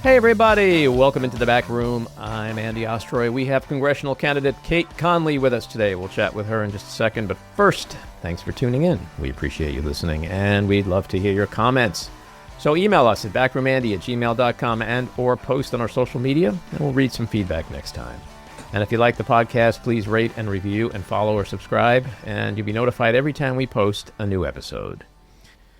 Hey everybody, welcome into the back room. I'm Andy Ostroy. We have Congressional candidate Cait Conley with us today. We'll chat with her in just a second, but first, thanks for tuning in. We appreciate you listening, and we'd love to hear your comments. So email us at backroomandy@gmail.com and or post on our social media, and we'll read some feedback next time. And if you like the podcast, please rate and review and follow or subscribe, and you'll be notified every time we post a new episode.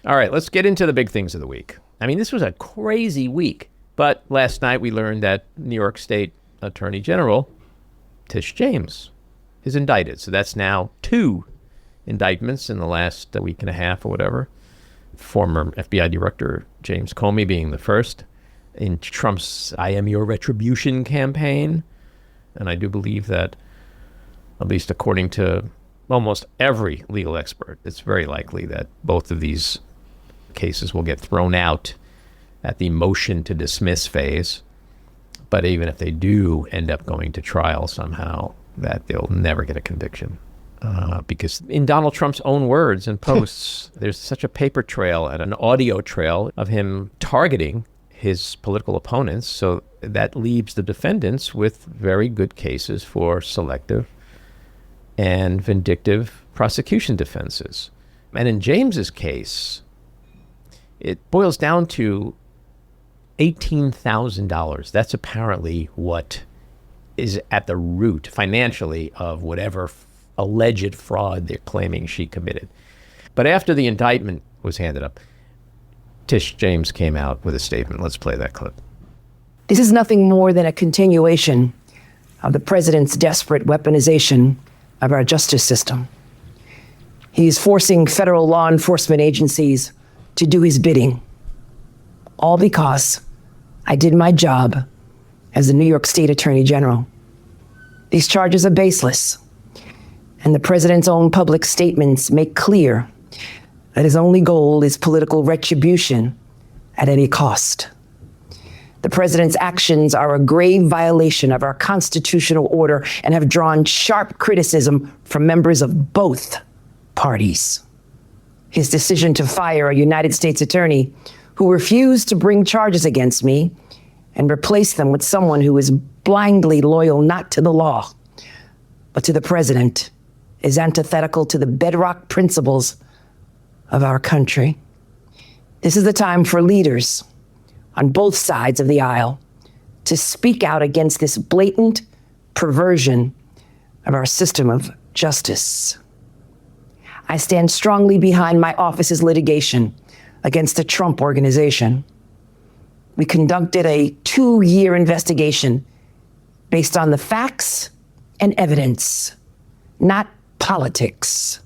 All right, let's get into the big things of the week. I mean, this was a crazy week. But last night we learned that New York State Attorney General Tish James is indicted. So that's now 2 indictments in the last week and a half or whatever. Former FBI Director James Comey being the first in Trump's I Am Your Retribution campaign. And I do believe that, at least according to almost every legal expert, it's very likely that both of these cases will get thrown out at the motion to dismiss phase. But even if they do end up going to trial somehow, that they'll never get a conviction. Because in Donald Trump's own words and posts, there's such a paper trail and an audio trail of him targeting his political opponents. So that leaves the defendants with very good cases for selective and vindictive prosecution defenses. And in James's case, it boils down to $18,000. That's apparently what is at the root financially of whatever alleged fraud they're claiming she committed. But after the indictment was handed up, Tish James came out with a statement. Let's play that clip. This is nothing more than a continuation of the president's desperate weaponization of our justice system. He is forcing federal law enforcement agencies to do his bidding, all because I did my job as the New York State Attorney General. These charges are baseless, and the president's own public statements make clear that his only goal is political retribution at any cost. The president's actions are a grave violation of our constitutional order and have drawn sharp criticism from members of both parties. His decision to fire a United States attorney who refused to bring charges against me and replace them with someone who is blindly loyal not to the law, but to the president, is antithetical to the bedrock principles of our country. This is the time for leaders on both sides of the aisle to speak out against this blatant perversion of our system of justice. I stand strongly behind my office's litigation against the Trump Organization. We conducted a 2-year investigation based on the facts and evidence, not politics.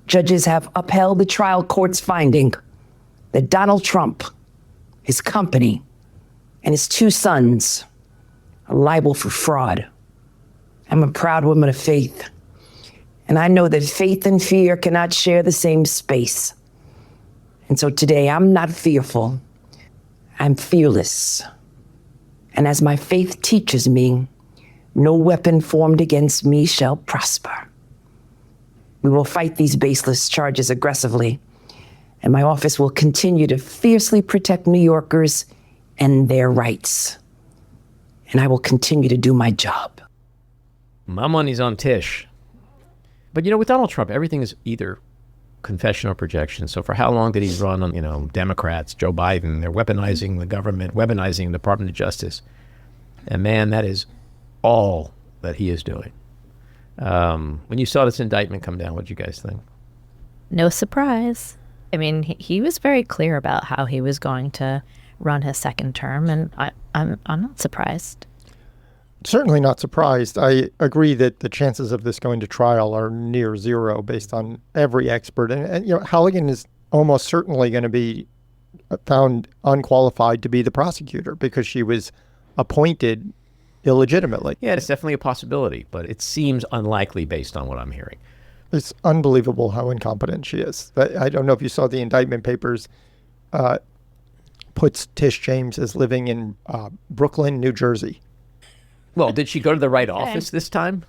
Judges have upheld the trial court's finding that Donald Trump, his company, and his 2 sons are liable for fraud. I'm a proud woman of faith, and I know that faith and fear cannot share the same space. And so today, I'm not fearful. I'm fearless. And as my faith teaches me, no weapon formed against me shall prosper. We will fight these baseless charges aggressively, and my office will continue to fiercely protect New Yorkers and their rights. And I will continue to do my job. My money's on Tish. But, with Donald Trump, everything is either confession or projection. So for how long did he run on, Democrats, Joe Biden? They're weaponizing the government, weaponizing the Department of Justice. And man, that is all that he is doing. When you saw this indictment come down, what did you guys think? No surprise. I mean, he was very clear about how he was going to run his second term, and I'm not surprised. Certainly not surprised. I agree that the chances of this going to trial are near zero based on every expert. And Halligan is almost certainly going to be found unqualified to be the prosecutor because she was appointed illegitimately. Yeah, it's definitely a possibility, but it seems unlikely based on what I'm hearing. It's unbelievable how incompetent she is. I don't know if you saw the indictment papers, puts Tish James as living in Brooklyn, New Jersey. Well, did she go to the right office this time?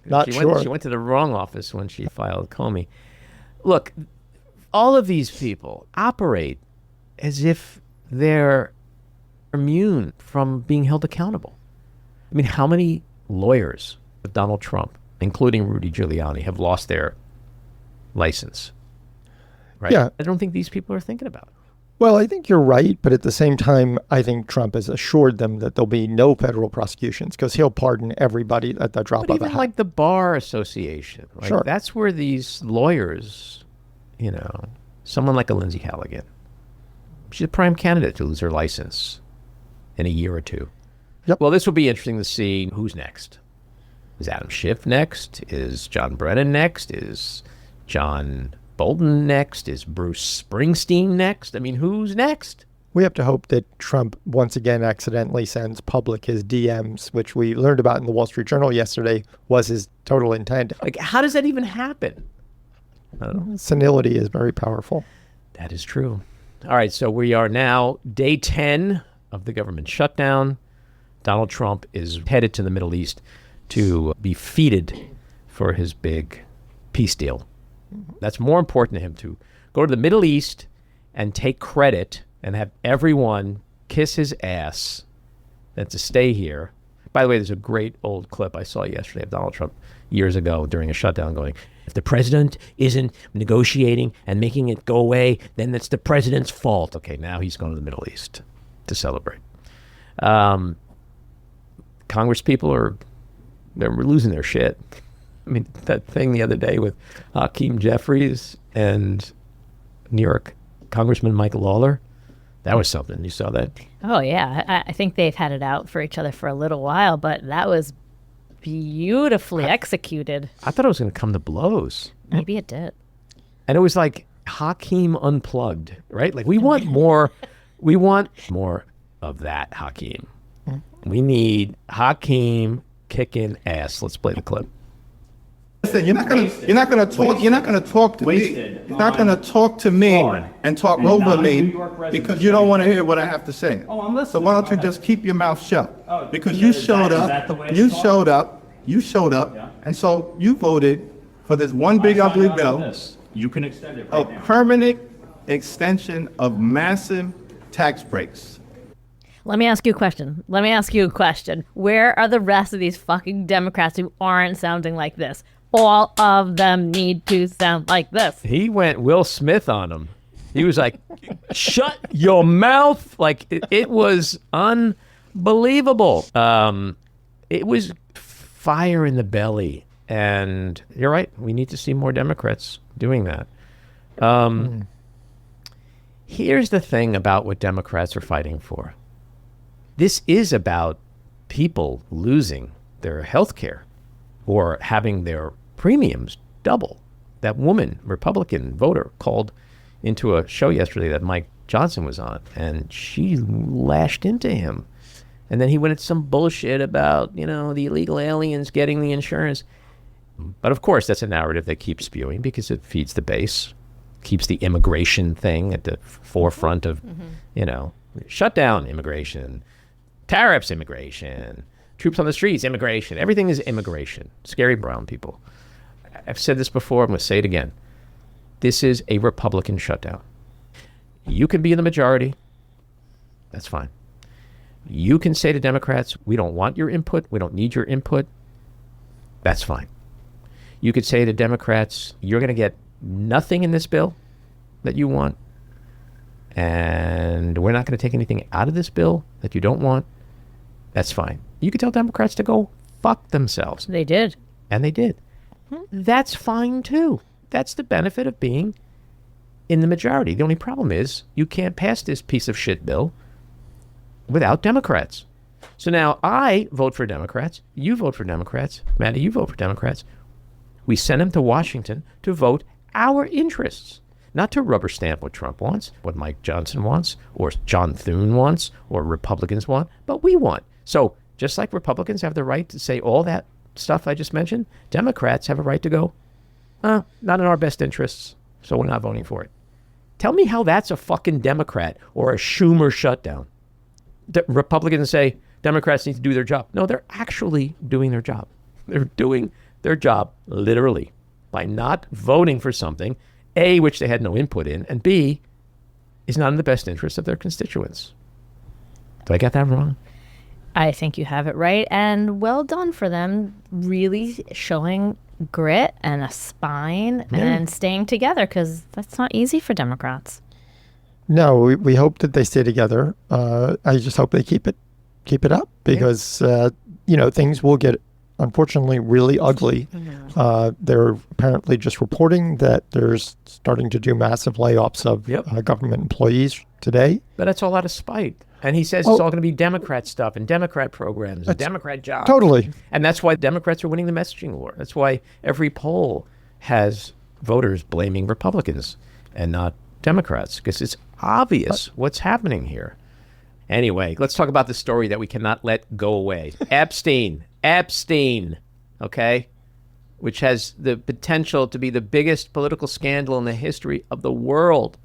Not sure. She went to the wrong office when she filed Comey. Look, all of these people operate as if they're immune from being held accountable. I mean, how many lawyers of Donald Trump, including Rudy Giuliani, have lost their license? Right? Yeah. I don't think these people are thinking about it. Well, I think you're right, but at the same time, I think Trump has assured them that there'll be no federal prosecutions because he'll pardon everybody at the drop But of a even hat. like the Bar Association, like Sure. that's where these lawyers, someone like a Lindsay Halligan, she's a prime candidate to lose her license in a year or two. Yep. Well, this will be interesting to see who's next. Is Adam Schiff next? Is John Brennan next? Is John Bolton next? Is Bruce Springsteen next? I mean, who's next? We have to hope that Trump once again accidentally sends public his DMs, which we learned about in the Wall Street Journal yesterday was his total intent. Like, how does that even happen? I don't know. Senility is very powerful. That is true. All right, so we are now day 10 of the government shutdown. Donald Trump is headed to the Middle East to be feted for his big peace deal. That's more important to him, to go to the Middle East and take credit and have everyone kiss his ass than to stay here. By the way, there's a great old clip I saw yesterday of Donald Trump years ago during a shutdown going, if the president isn't negotiating and making it go away, then it's the president's fault. Okay, now he's going to the Middle East to celebrate. Congress people they're losing their shit. I mean, that thing the other day with Hakeem Jeffries and New York Congressman Mike Lawler, that was something. You saw that? Oh, yeah. I think they've had it out for each other for a little while, but that was beautifully executed. I thought it was going to come to blows. Maybe it did. And it was like Hakeem unplugged, right? Like we want more of that, Hakeem. We need Hakeem kicking ass. Let's play the clip. Listen, you're not gonna talk to me. You're not gonna talk to me and talk over me because you don't want to hear what I have to say. Oh, I'm listening. So why don't you just keep your mouth shut? Oh, Because you showed is that the way up, it's you called? showed up, Yeah. and so you voted for this one big I signed ugly on to bill, this. You can extend it a right now. permanent extension of massive tax breaks. Let me ask you a question. Where are the rest of these fucking Democrats who aren't sounding like this? All of them need to sound like this. He went Will Smith on him. He was like, shut your mouth. Like, it was unbelievable. It was fire in the belly. And you're right. We need to see more Democrats doing that. Here's the thing about what Democrats are fighting for. This is about people losing their health care or having their premiums double. That woman, Republican voter, called into a show yesterday that Mike Johnson was on, and she lashed into him. And then he went into some bullshit about, the illegal aliens getting the insurance. But of course, that's a narrative they keep spewing because it feeds the base, keeps the immigration thing at the forefront of, shut down immigration, tariffs immigration, troops on the streets, immigration. Everything is immigration. Scary brown people. I've said this before. I'm going to say it again. This is a Republican shutdown. You can be in the majority. That's fine. You can say to Democrats, we don't want your input. We don't need your input. That's fine. You could say to Democrats, you're going to get nothing in this bill that you want. And we're not going to take anything out of this bill that you don't want. That's fine. You could tell Democrats to go fuck themselves. They did. And they did. That's fine too. That's the benefit of being in the majority. The only problem is you can't pass this piece of shit bill without Democrats. So now I vote for Democrats. You vote for Democrats. Matty, you vote for Democrats. We send them to Washington to vote our interests, not to rubber stamp what Trump wants, what Mike Johnson wants, or John Thune wants, or Republicans want, but we want. So just like Republicans have the right to say all that stuff I just mentioned, Democrats have a right to go, not in our best interests, so we're not voting for it. Tell me how that's a fucking Democrat or a Schumer shutdown. Republicans say Democrats need to do their job. No, they're actually doing their job. They're doing their job literally by not voting for something, A, which they had no input in, and B, is not in the best interest of their constituents. Do I get that wrong? I think you have it right, and well done for them really showing grit and a spine and staying together, because that's not easy for Democrats. No, we hope that they stay together. I just hope they keep it up, because things will get, unfortunately, really ugly. They're apparently just reporting that they're starting to do massive layoffs of government employees today. But that's all out of spite. And he says it's all going to be Democrat stuff and Democrat programs and Democrat jobs. Totally. And that's why Democrats are winning the messaging war. That's why every poll has voters blaming Republicans and not Democrats, because it's obvious what's happening here. Anyway, let's talk about the story that we cannot let go away. Epstein, okay? Which has the potential to be the biggest political scandal in the history of the world,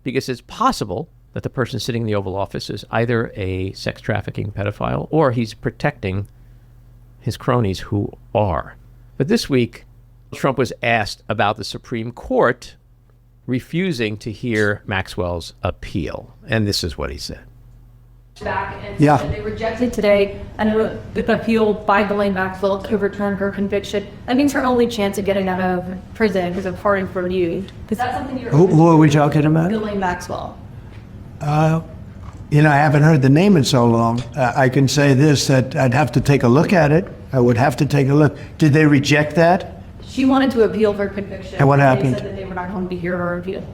because it's possible that the person sitting in the Oval Office is either a sex trafficking pedophile or he's protecting his cronies who are. But this week, Trump was asked about the Supreme Court refusing to hear Maxwell's appeal. And this is what he said. Back and they rejected today an appeal by Ghislaine Maxwell to overturn her conviction. That means her only chance of getting out of prison is a pardon for you. Is that something you're... Who are we talking about? Ghislaine Maxwell. I haven't heard the name in so long. I can say this, that I'd have to take a look at it. I would have to take a look. Did they reject that? She wanted to appeal her conviction. And what happened? They said that they were not going to hear her appeal.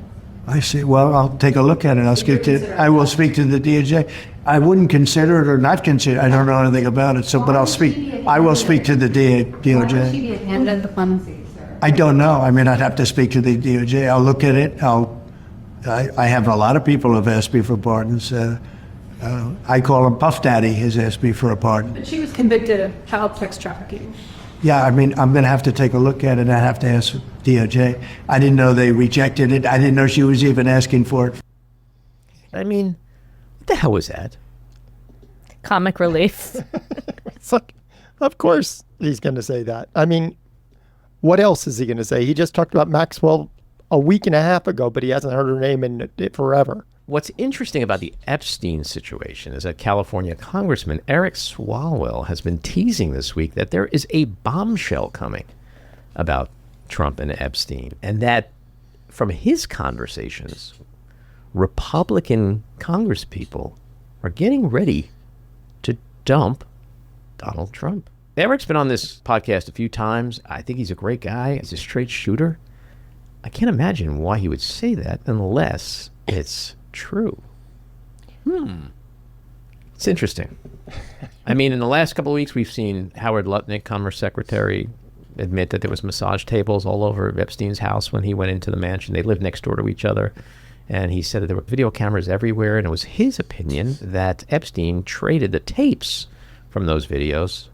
I see. Well, I'll take a look at it. I will speak to the DOJ. I wouldn't consider it or not consider it. I don't know anything about it. So, but I will speak to the DOJ. Why would she be handed the clemency, sir? I don't know. I mean, I'd have to speak to the DOJ. I'll look at it. I have a lot of people who have asked me for pardons. I call him Puff Daddy has asked me for a pardon. But she was convicted of child sex trafficking. Yeah, I mean, I'm going to have to take a look at it. I have to ask DOJ. I didn't know they rejected it. I didn't know she was even asking for it. I mean, what the hell was that? Comic relief. It's like, of course he's going to say that. I mean, what else is he going to say? He just talked about Maxwell a week and a half ago, but he hasn't heard her name in forever. What's interesting about the Epstein situation is that California Congressman Eric Swalwell has been teasing this week that there is a bombshell coming about Trump and Epstein, and that from his conversations, Republican congresspeople are getting ready to dump Donald Trump. Eric's been on this podcast a few times. I think he's a great guy. He's a straight shooter. I can't imagine why he would say that unless it's true. It's interesting. I mean, in the last couple of weeks, we've seen Howard Lutnick, Commerce Secretary, admit that there was massage tables all over Epstein's house when he went into the mansion. They lived next door to each other. And he said that there were video cameras everywhere. And it was his opinion that Epstein traded the tapes from those videos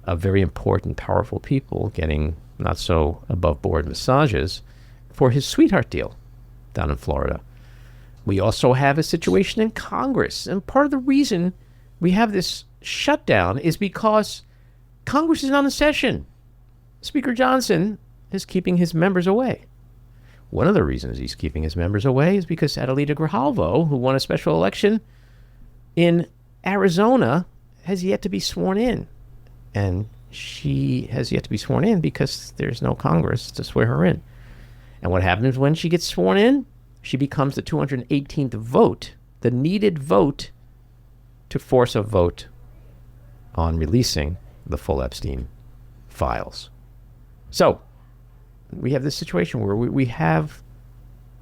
of very important, powerful people getting not so above board massages for his sweetheart deal down in Florida. We also have a situation in Congress. And part of the reason we have this shutdown is because Congress is not in session. Speaker Johnson is keeping his members away. One of the reasons he's keeping his members away is because Adelita Grijalvo, who won a special election in Arizona, has yet to be sworn in. And she has yet to be sworn in because there's no Congress to swear her in. And what happens when she gets sworn in? She becomes the 218th vote, the needed vote to force a vote on releasing the full Epstein files. So we have this situation where we have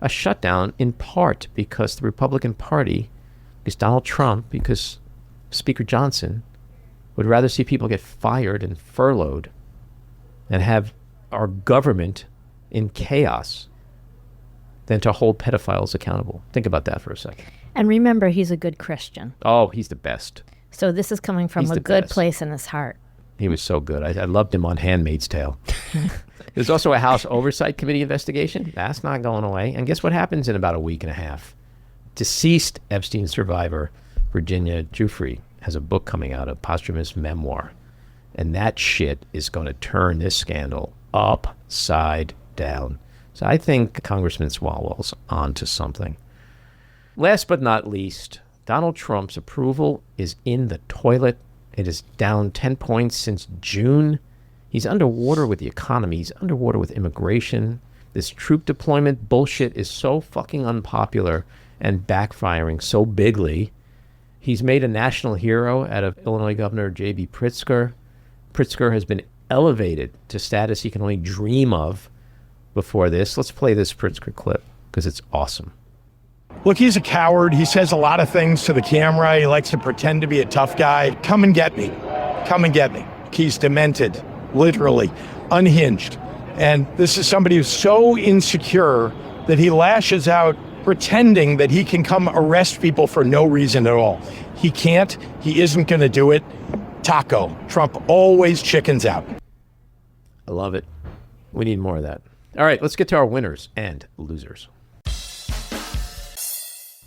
a shutdown in part because the Republican Party, because Donald Trump, because Speaker Johnson would rather see people get fired and furloughed and have our government in chaos than to hold pedophiles accountable. Think about that for a second. And remember, he's a good Christian. Oh, he's the best. So this is coming from a good place in his heart. He was so good. I loved him on Handmaid's Tale. There's also a House Oversight Committee investigation. That's not going away. And guess what happens in about a week and a half? Deceased Epstein survivor Virginia Giuffre has a book coming out, a posthumous memoir. And that shit is going to turn this scandal upside down. So I think Congressman Swalwell's on to something. Last but not least, Donald Trump's approval is in the toilet. It is down 10 points since June. He's underwater with the economy. He's underwater with immigration. This troop deployment bullshit is so fucking unpopular and backfiring so bigly. He's made a national hero out of Illinois Governor J.B. Pritzker. Pritzker has been elevated to status he can only dream of before this. Let's play this Pritzker clip because it's awesome. Look, he's a coward. He says a lot of things to the camera. He likes to pretend to be a tough guy. Come and get me. Come and get me. He's demented, literally, unhinged. And this is somebody who's so insecure that he lashes out pretending that he can come arrest people for no reason at all. He can't. He isn't going to do it. Taco. Trump always chickens out. I love it. We need more of that. All right, let's get to our winners and losers.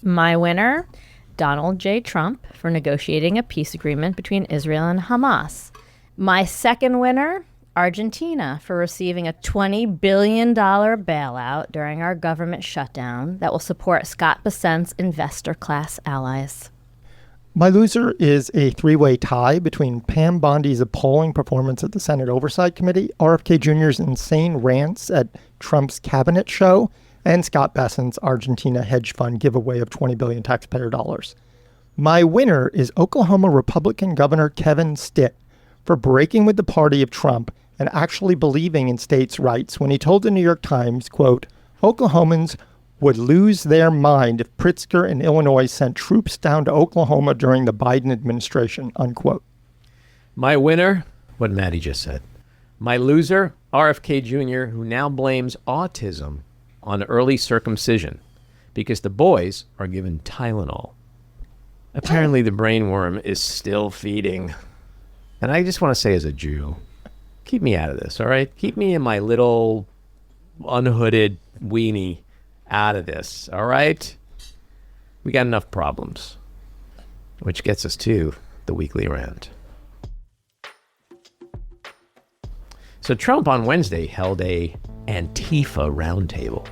My winner, Donald J. Trump, for negotiating a peace agreement between Israel and Hamas. My second winner, Argentina, for receiving a $20 billion bailout during our government shutdown that will support Scott Bessent's investor class allies. My loser is a three-way tie between Pam Bondi's appalling performance at the Senate Oversight Committee, RFK Jr.'s insane rants at Trump's cabinet show, and Scott Bessent's Argentina hedge fund giveaway of $20 billion taxpayer dollars. My winner is Oklahoma Republican Governor Kevin Stitt for breaking with the party of Trump and actually believing in states' rights when he told the New York Times, quote, Oklahomans would lose their mind if Pritzker and Illinois sent troops down to Oklahoma during the Biden administration, unquote. My winner, what Matty just said. My loser, RFK Jr., who now blames autism on early circumcision because the boys are given Tylenol. Apparently the brainworm is still feeding. And I just want to say as a Jew, keep me out of this, all right? Keep me in my little unhooded weenie out of this, all right? We got enough problems, which gets us to the weekly rant. So Trump on Wednesday held a Antifa roundtable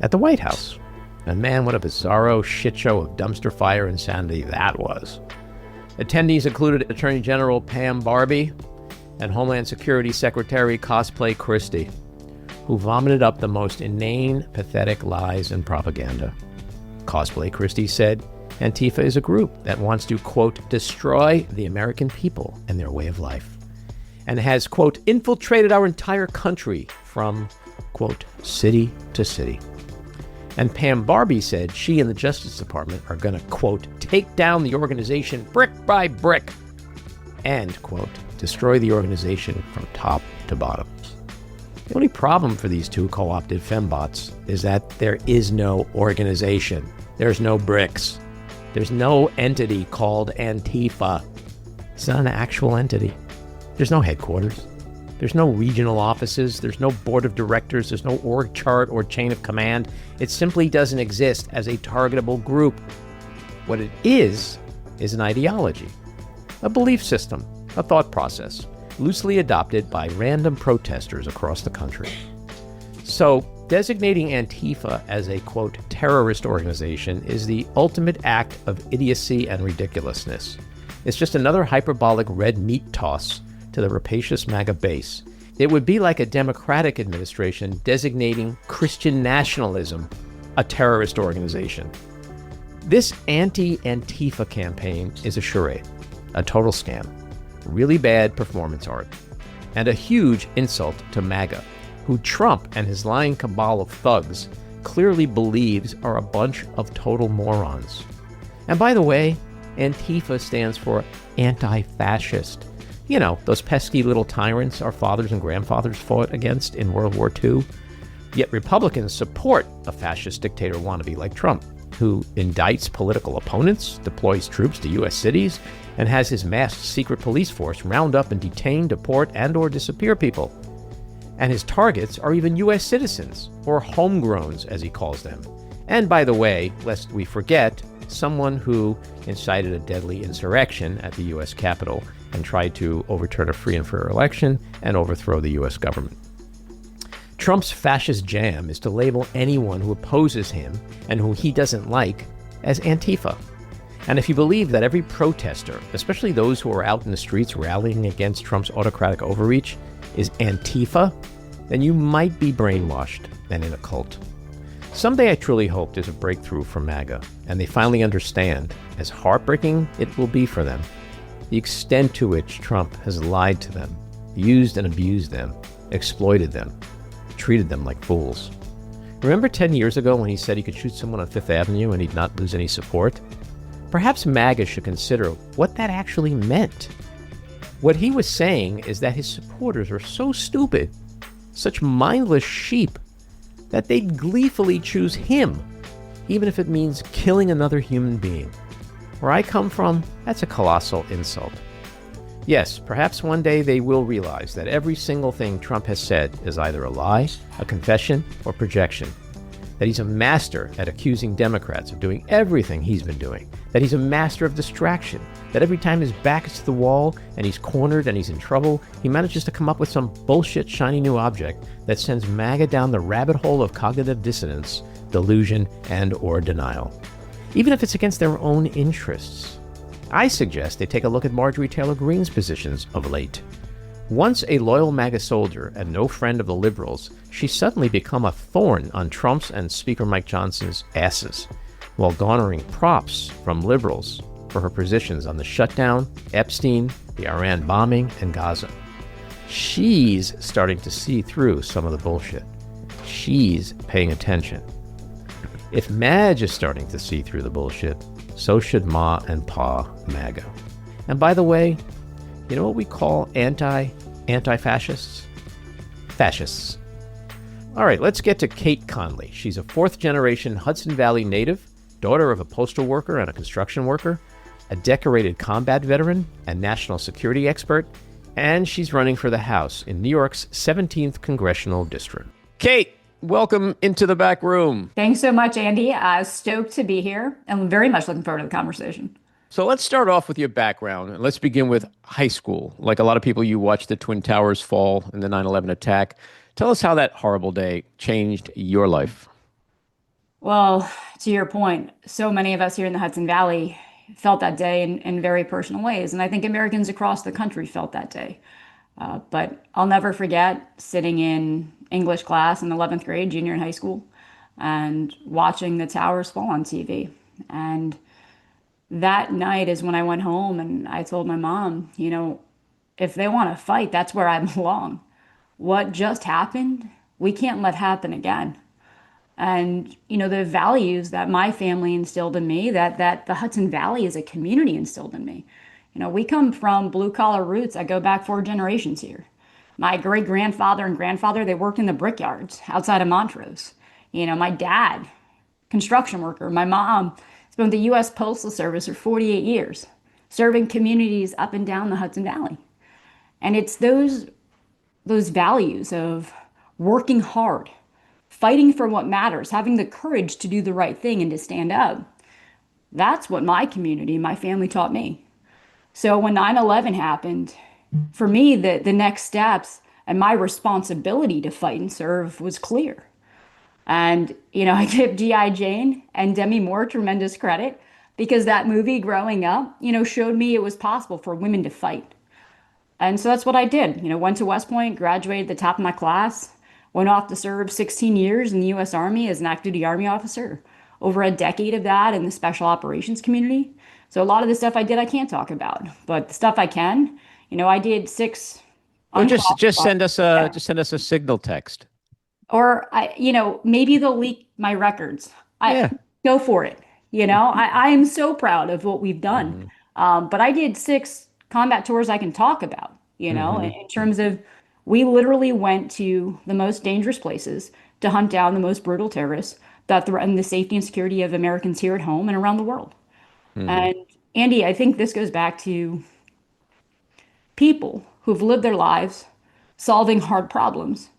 at the White House. And man, what a bizarro shit show of dumpster fire insanity that was. Attendees included Attorney General Pam Barbie and Homeland Security Secretary Cosplay Christie, who vomited up the most inane, pathetic lies and propaganda. Cosplay Christie said Antifa is a group that wants to, quote, destroy the American people and their way of life, and has, quote, infiltrated our entire country from, quote, city to city. And Pam Barbie said she and the Justice Department are going to, quote, take down the organization brick by brick and, quote, destroy the organization from top to bottom. The only problem for these two co-opted fembots is that there is no organization. There's no bricks. There's no entity called Antifa. It's not an actual entity. There's no headquarters. There's no regional offices. There's no board of directors. There's no org chart or chain of command. It simply doesn't exist as a targetable group. What it is an ideology, a belief system, a thought process, loosely adopted by random protesters across the country. So, designating Antifa as a, quote, terrorist organization is the ultimate act of idiocy and ridiculousness. It's just another hyperbolic red meat toss to the rapacious MAGA base. It would be like a Democratic administration designating Christian nationalism a terrorist organization. This anti-Antifa campaign is a charade, a total scam, really bad performance art, and a huge insult to MAGA, who Trump and his lying cabal of thugs clearly believes are a bunch of total morons. And by the way, Antifa stands for anti-fascist. You know, those pesky little tyrants our fathers and grandfathers fought against in World War II. Yet Republicans support a fascist dictator wannabe like Trump, who indicts political opponents, deploys troops to U.S. cities, and has his masked secret police force round up and detain, deport, and or disappear people. And his targets are even U.S. citizens, or homegrowns, as he calls them. And by the way, lest we forget, someone who incited a deadly insurrection at the U.S. Capitol and tried to overturn a free and fair election and overthrow the U.S. government. Trump's fascist jam is to label anyone who opposes him and who he doesn't like as Antifa. And if you believe that every protester, especially those who are out in the streets rallying against Trump's autocratic overreach, is Antifa, then you might be brainwashed and in a cult. Someday I truly hope there's a breakthrough for MAGA, and they finally understand, as heartbreaking it will be for them, the extent to which Trump has lied to them, used and abused them, exploited them, treated them like fools. Remember 10 years ago when he said he could shoot someone on Fifth Avenue and he'd not lose any support? Perhaps MAGA should consider what that actually meant. What he was saying is that his supporters are so stupid, such mindless sheep, that they'd gleefully choose him, even if it means killing another human being. Where I come from, that's a colossal insult. Yes, perhaps one day they will realize that every single thing Trump has said is either a lie, a confession, or projection. That he's a master at accusing Democrats of doing everything he's been doing. That he's a master of distraction. That every time his back is to the wall and he's cornered and he's in trouble, he manages to come up with some bullshit shiny new object that sends MAGA down the rabbit hole of cognitive dissonance, delusion, and or denial. Even if it's against their own interests. I suggest they take a look at Marjorie Taylor Greene's positions of late. Once a loyal MAGA soldier and no friend of the liberals, she's suddenly become a thorn on Trump's and Speaker Mike Johnson's asses, while garnering props from liberals for her positions on the shutdown, Epstein, the Iran bombing, and Gaza. She's starting to see through some of the bullshit. She's paying attention. If Madge is starting to see through the bullshit, so should Ma and Pa MAGA. And by the way, you know what we call anti-fascists? Fascists. All right, let's get to Cait Conley. She's a fourth-generation Hudson Valley native, daughter of a postal worker and a construction worker, a decorated combat veteran and national security expert, and she's running for the House in New York's 17th Congressional District. Cait, welcome into the back room. Thanks so much, Andy. Stoked to be here. I'm very much looking forward to the conversation. So let's start off with your background. Let's begin with high school. Like a lot of people, you watched the Twin Towers fall in the 9/11 attack. Tell us how that horrible day changed your life. Well, to your point, so many of us here in the Hudson Valley felt that day in very personal ways. And I think Americans across the country felt that day. But I'll never forget sitting in English class in 11th grade, junior in high school, and watching the towers fall on TV. And that night is when I went home and I told my mom, if they want to fight, that's where I belong. What just happened, we can't let happen again. And, the values that my family instilled in me, that the Hudson Valley as a community instilled in me. We come from blue collar roots that go back 4 generations here. My great grandfather and grandfather, they worked in the brickyards outside of Montrose. My dad, construction worker. My mom has been with the U.S. Postal Service for 48 years, serving communities up and down the Hudson Valley. And it's those values of working hard, fighting for what matters, having the courage to do the right thing and to stand up. That's what my community, my family taught me. So when 9/11 happened, for me, the next steps and my responsibility to fight and serve was clear. And, I give G.I. Jane and Demi Moore tremendous credit because that movie growing up, showed me it was possible for women to fight. And so that's what I did. Went to West Point, graduated at the top of my class, went off to serve 16 years in the U.S. Army as an active duty Army officer, over a decade of that in the special operations community. So a lot of the stuff I did, I can't talk about, but the stuff I can, I did 6. Well, just send us a signal text. Or maybe they'll leak my records. Go for it. I am so proud of what we've done. But I did 6 combat tours I can talk about, in terms of we literally went to the most dangerous places to hunt down the most brutal terrorists that threaten the safety and security of Americans here at home and around the world. And Andy, I think this goes back to people who've lived their lives solving hard problems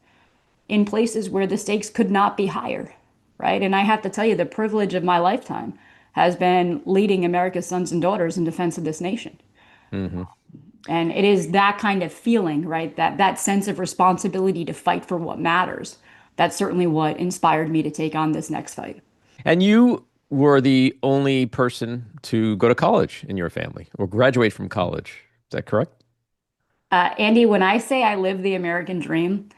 in places where the stakes could not be higher, right? And I have to tell you, the privilege of my lifetime has been leading America's sons and daughters in defense of this nation. And it is that kind of feeling, right? That sense of responsibility to fight for what matters. That's certainly what inspired me to take on this next fight. And you were the only person to go to college in your family or graduate from college. Is that correct? Andy, when I say I live the American dream,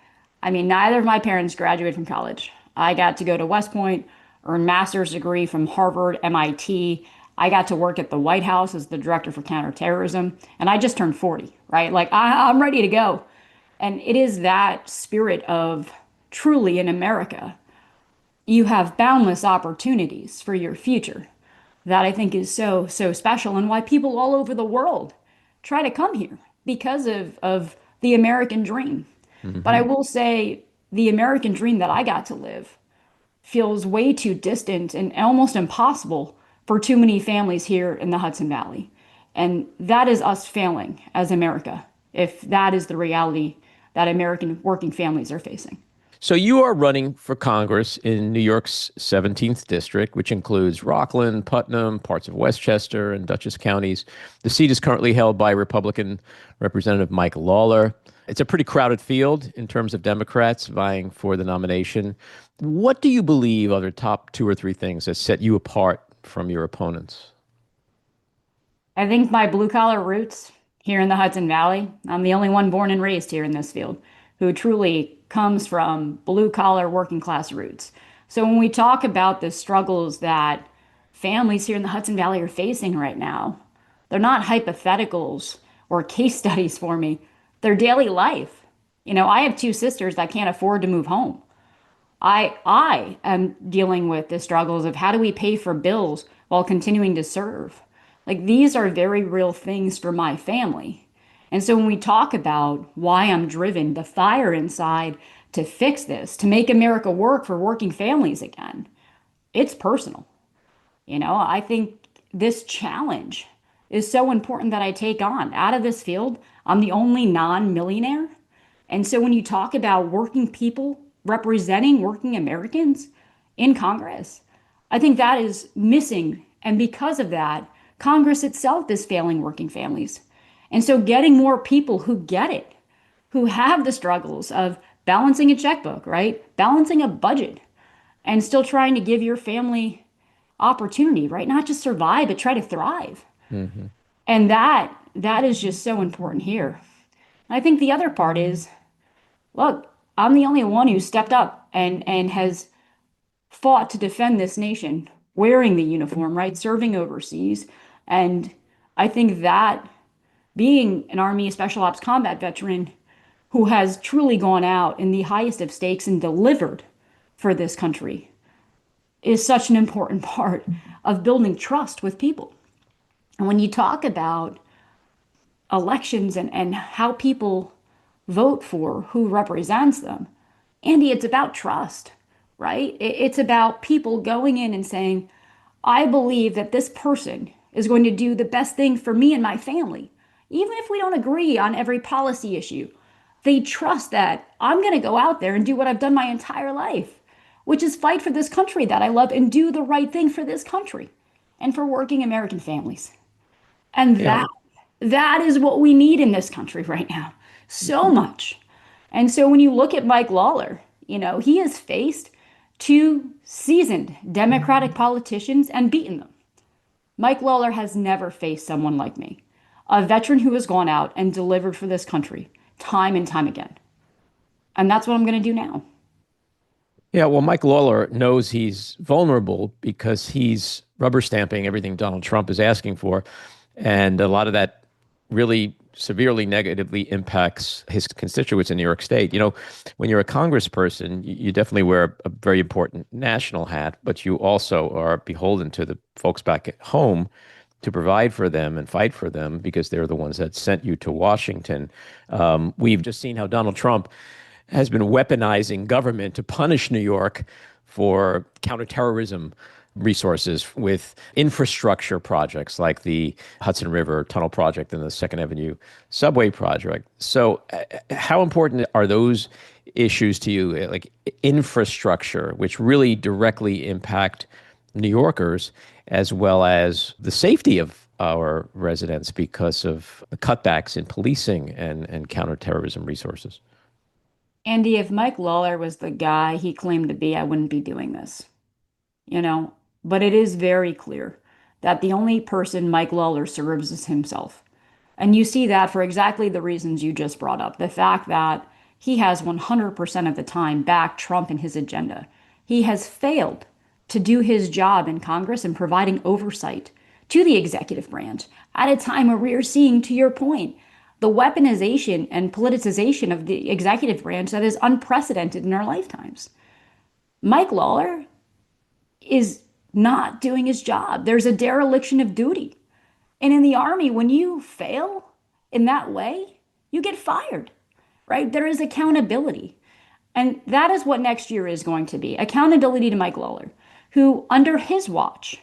I mean, neither of my parents graduated from college. I got to go to West Point, earn a master's degree from Harvard, MIT. I got to work at the White House as the director for counterterrorism, and I just turned 40, right? Like, I'm ready to go. And it is that spirit of truly in America, you have boundless opportunities for your future that I think is so, so special, and why people all over the world try to come here because of the American dream. But I will say the American dream that I got to live feels way too distant and almost impossible for too many families here in the Hudson Valley. And that is us failing as America, if that is the reality that American working families are facing. So you are running for Congress in New York's 17th district, which includes Rockland, Putnam, parts of Westchester, and Dutchess counties. The seat is currently held by Republican Representative Mike Lawler. It's a pretty crowded field in terms of Democrats vying for the nomination. What do you believe are the top 2 or 3 things that set you apart from your opponents? I think my blue collar roots here in the Hudson Valley, I'm the only one born and raised here in this field who truly comes from blue collar working class roots. So when we talk about the struggles that families here in the Hudson Valley are facing right now, they're not hypotheticals or case studies for me. They're daily life. You know, I have 2 sisters that can't afford to move home. I am dealing with the struggles of how do we pay for bills while continuing to serve? Like, these are very real things for my family. And so when we talk about why I'm driven, the fire inside to fix this, to make America work for working families again, it's personal. You know, I think this challenge is so important that I take on. Out of this field, I'm the only non-millionaire. And so when you talk about working people representing working Americans in Congress, I think that is missing. And because of that, Congress itself is failing working families. And so getting more people who get it, who have the struggles of balancing a checkbook, right? Balancing a budget, and still trying to give your family opportunity, right? Not just survive, but try to thrive. And that is just so important here. I think the other part is, look, I'm the only one who stepped up and has fought to defend this nation, wearing the uniform, right? Serving overseas. And I think that being an Army Special Ops combat veteran who has truly gone out in the highest of stakes and delivered for this country is such an important part of building trust with people. And when you talk about elections and how people vote for who represents them, Andy, it's about trust, right? It's about people going in and saying, I believe that this person is going to do the best thing for me and my family. Even if we don't agree on every policy issue, they trust that I'm going to go out there and do what I've done my entire life, which is fight for this country that I love and do the right thing for this country and for working American families. And that is what we need in this country right now. So much. And so when you look at Mike Lawler, you know, he has faced 2 seasoned Democratic politicians and beaten them. Mike Lawler has never faced someone like me, a veteran who has gone out and delivered for this country time and time again. And that's what I'm going to do now. Yeah, well, Mike Lawler knows he's vulnerable because he's rubber stamping everything Donald Trump is asking for. And a lot of that really severely negatively impacts his constituents in New York State. You know, when you're a congressperson, you definitely wear a very important national hat, but you also are beholden to the folks back at home to provide for them and fight for them because they're the ones that sent you to Washington. We've just seen how Donald Trump has been weaponizing government to punish New York for counterterrorism resources with infrastructure projects like the Hudson River Tunnel Project and the Second Avenue Subway Project. So how important are those issues to you, like infrastructure, which really directly impact New Yorkers, as well as the safety of our residents because of the cutbacks in policing and counterterrorism resources? Andy, if Mike Lawler was the guy he claimed to be, I wouldn't be doing this. You know, but it is very clear that the only person Mike Lawler serves is himself. And you see that for exactly the reasons you just brought up. The fact that he has 100% of the time backed Trump and his agenda. He has failed to do his job in Congress in providing oversight to the executive branch at a time where we are seeing, to your point, the weaponization and politicization of the executive branch that is unprecedented in our lifetimes. Mike Lawler is not doing his job. There's a dereliction of duty. And in the Army, when you fail in that way, you get fired, right? There is accountability. And that is what next year is going to be. Accountability to Mike Lawler, who under his watch,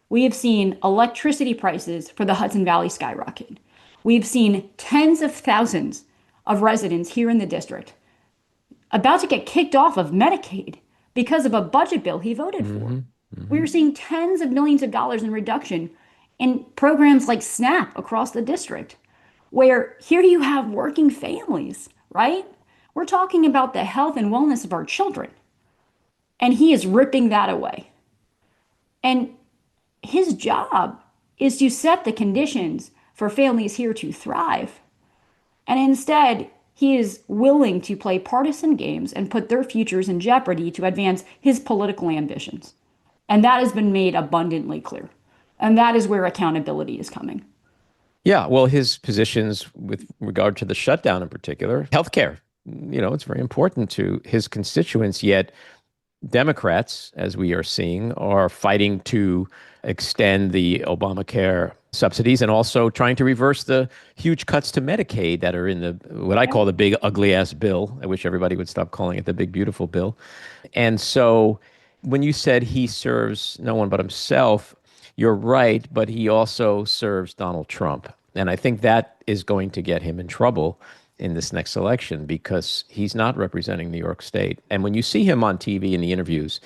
we have seen electricity prices for the Hudson Valley skyrocket. We've seen tens of thousands of residents here in the district about to get kicked off of Medicaid because of a budget bill he voted for. We're seeing tens of millions of dollars in reduction in programs like SNAP across the district, where here you have working families, right? We're talking about the health and wellness of our children, and he is ripping that away. And his job is to set the conditions for families here to thrive. And instead, he is willing to play partisan games and put their futures in jeopardy to advance his political ambitions. And that has been made abundantly clear. And that is where accountability is coming. Yeah, well, his positions with regard to the shutdown in particular, healthcare, it's very important to his constituents, yet Democrats, as we are seeing, are fighting to extend the Obamacare subsidies and also trying to reverse the huge cuts to Medicaid that are in what I call the big ugly ass bill. I wish everybody would stop calling it the big beautiful bill. And so when you said he serves no one but himself, you're right, but he also serves Donald Trump. And I think that is going to get him in trouble in this next election because he's not representing New York State. And when you see him on TV in the interviews,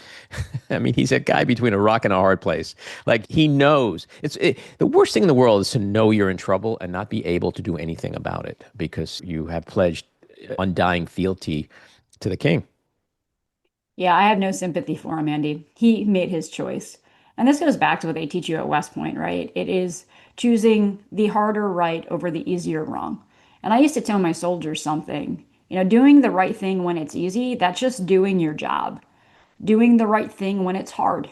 I mean, he's a guy between a rock and a hard place. Like, he knows. The worst thing in the world is to know you're in trouble and not be able to do anything about it because you have pledged undying fealty to the king. Yeah, I have no sympathy for him, Andy. He made his choice. And this goes back to what they teach you at West Point, right? It is choosing the harder right over the easier wrong. And I used to tell my soldiers something, doing the right thing when it's easy, that's just doing your job. Doing the right thing when it's hard,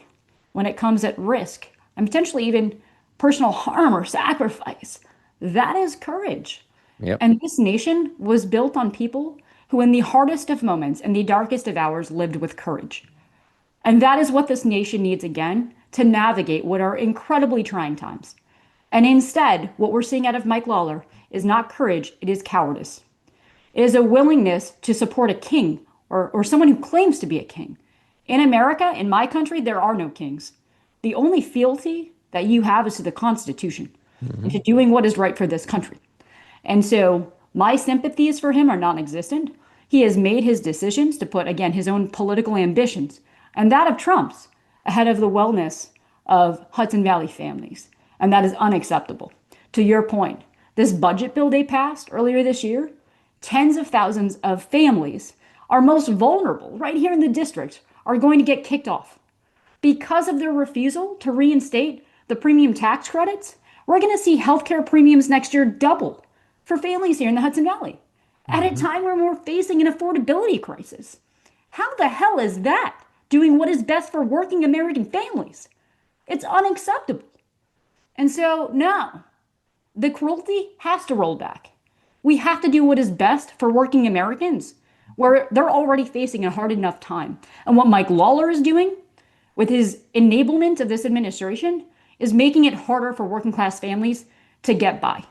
when it comes at risk, and potentially even personal harm or sacrifice, that is courage. Yep. And this nation was built on people who in the hardest of moments and the darkest of hours lived with courage. And that is what this nation needs again to navigate what are incredibly trying times. And instead, what we're seeing out of Mike Lawler is not courage, it is cowardice. It is a willingness to support a king or someone who claims to be a king. In America, in my country, there are no kings. The only fealty that you have is to the Constitution and to doing what is right for this country. And so my sympathies for him are non-existent. He has made his decisions to put, again, his own political ambitions and that of Trump's ahead of the wellness of Hudson Valley families. And that is unacceptable. To your point, this budget bill they passed earlier this year, tens of thousands of families, our most vulnerable right here in the district, are going to get kicked off. Because of their refusal to reinstate the premium tax credits, we're going to see healthcare premiums next year double for families here in the Hudson Valley at a time when we're facing an affordability crisis. How the hell is that doing what is best for working American families? It's unacceptable. And so, no, the cruelty has to roll back. We have to do what is best for working Americans, where they're already facing a hard enough time. And what Mike Lawler is doing with his enablement of this administration is making it harder for working class families to get by.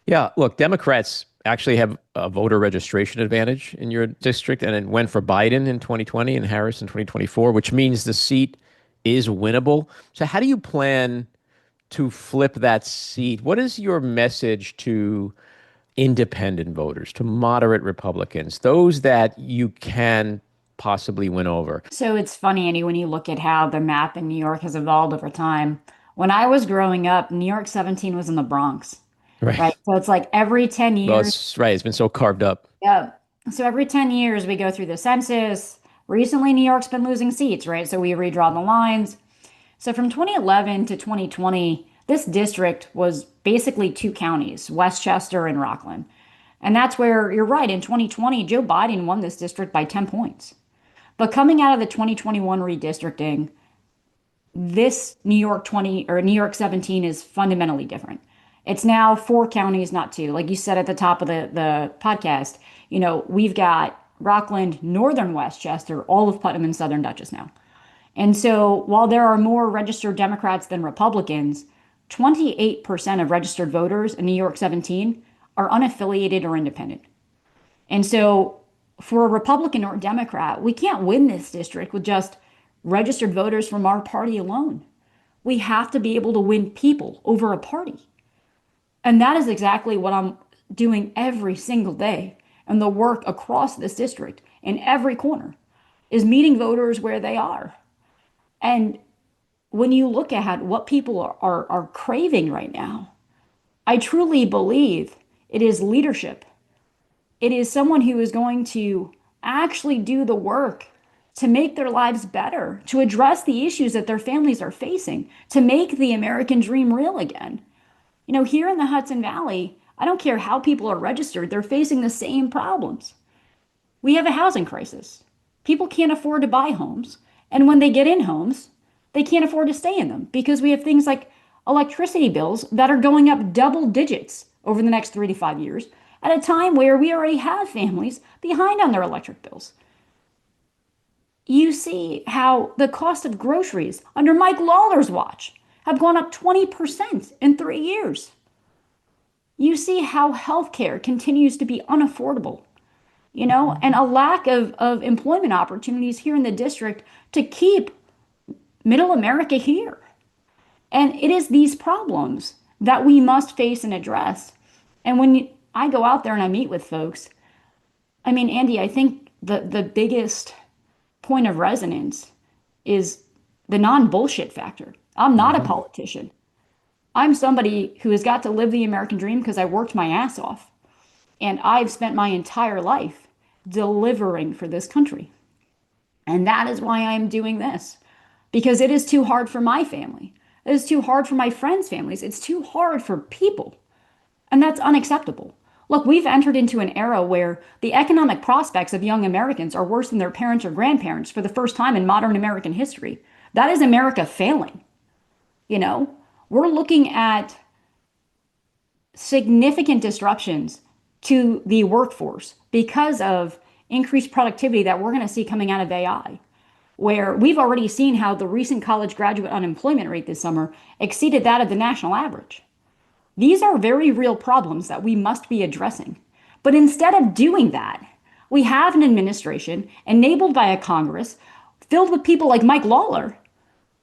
Yeah, look, Democrats actually have a voter registration advantage in your district, and it went for Biden in 2020 and Harris in 2024, which means the seat is winnable. So how do you plan to flip that seat? What is your message to independent voters, to moderate Republicans, those that you can possibly win over? So it's funny, Andy, when you look at how the map in New York has evolved over time. When I was growing up, New York 17 was in the Bronx. Right. So it's like every 10 years. Well, it's right. It's been so carved up. Yeah. So every 10 years we go through the census. Recently, New York's been losing seats, right? So we redraw the lines. So from 2011 to 2020, this district was basically two counties, Westchester and Rockland. And that's where you're right. In 2020, Joe Biden won this district by 10 points. But coming out of the 2021 redistricting, this New York 20 or New York 17 is fundamentally different. It's now four counties, not two. Like you said at the top of the podcast, we've got Rockland, Northern Westchester, all of Putnam and Southern Dutchess now. And so while there are more registered Democrats than Republicans, 28% of registered voters in New York 17 are unaffiliated or independent. And so for a Republican or Democrat, we can't win this district with just registered voters from our party alone. We have to be able to win people over a party. And that is exactly what I'm doing every single day. And the work across this district in every corner is meeting voters where they are. And when you look at what people are craving right now, I truly believe it is leadership. It is someone who is going to actually do the work to make their lives better, to address the issues that their families are facing, to make the American dream real again. Here in the Hudson Valley, I don't care how people are registered, they're facing the same problems. We have a housing crisis. People can't afford to buy homes. And when they get in homes, they can't afford to stay in them because we have things like electricity bills that are going up double digits over the next 3 to 5 years at a time where we already have families behind on their electric bills. You see how the cost of groceries under Mike Lawler's watch have gone up 20% in 3 years. You see how healthcare continues to be unaffordable, and a lack of employment opportunities here in the district to keep middle America here. And it is these problems that we must face and address. And when I go out there and I meet with folks, Andy, I think the biggest point of resonance is the non-bullshit factor. I'm not a politician. I'm somebody who has got to live the American dream because I worked my ass off. And I've spent my entire life delivering for this country. And that is why I'm doing this. Because it is too hard for my family. It is too hard for my friends' families. It's too hard for people. And that's unacceptable. Look, we've entered into an era where the economic prospects of young Americans are worse than their parents or grandparents for the first time in modern American history. That is America failing. We're looking at significant disruptions to the workforce because of increased productivity that we're going to see coming out of AI, where we've already seen how the recent college graduate unemployment rate this summer exceeded that of the national average. These are very real problems that we must be addressing. But instead of doing that, we have an administration enabled by a Congress filled with people like Mike Lawler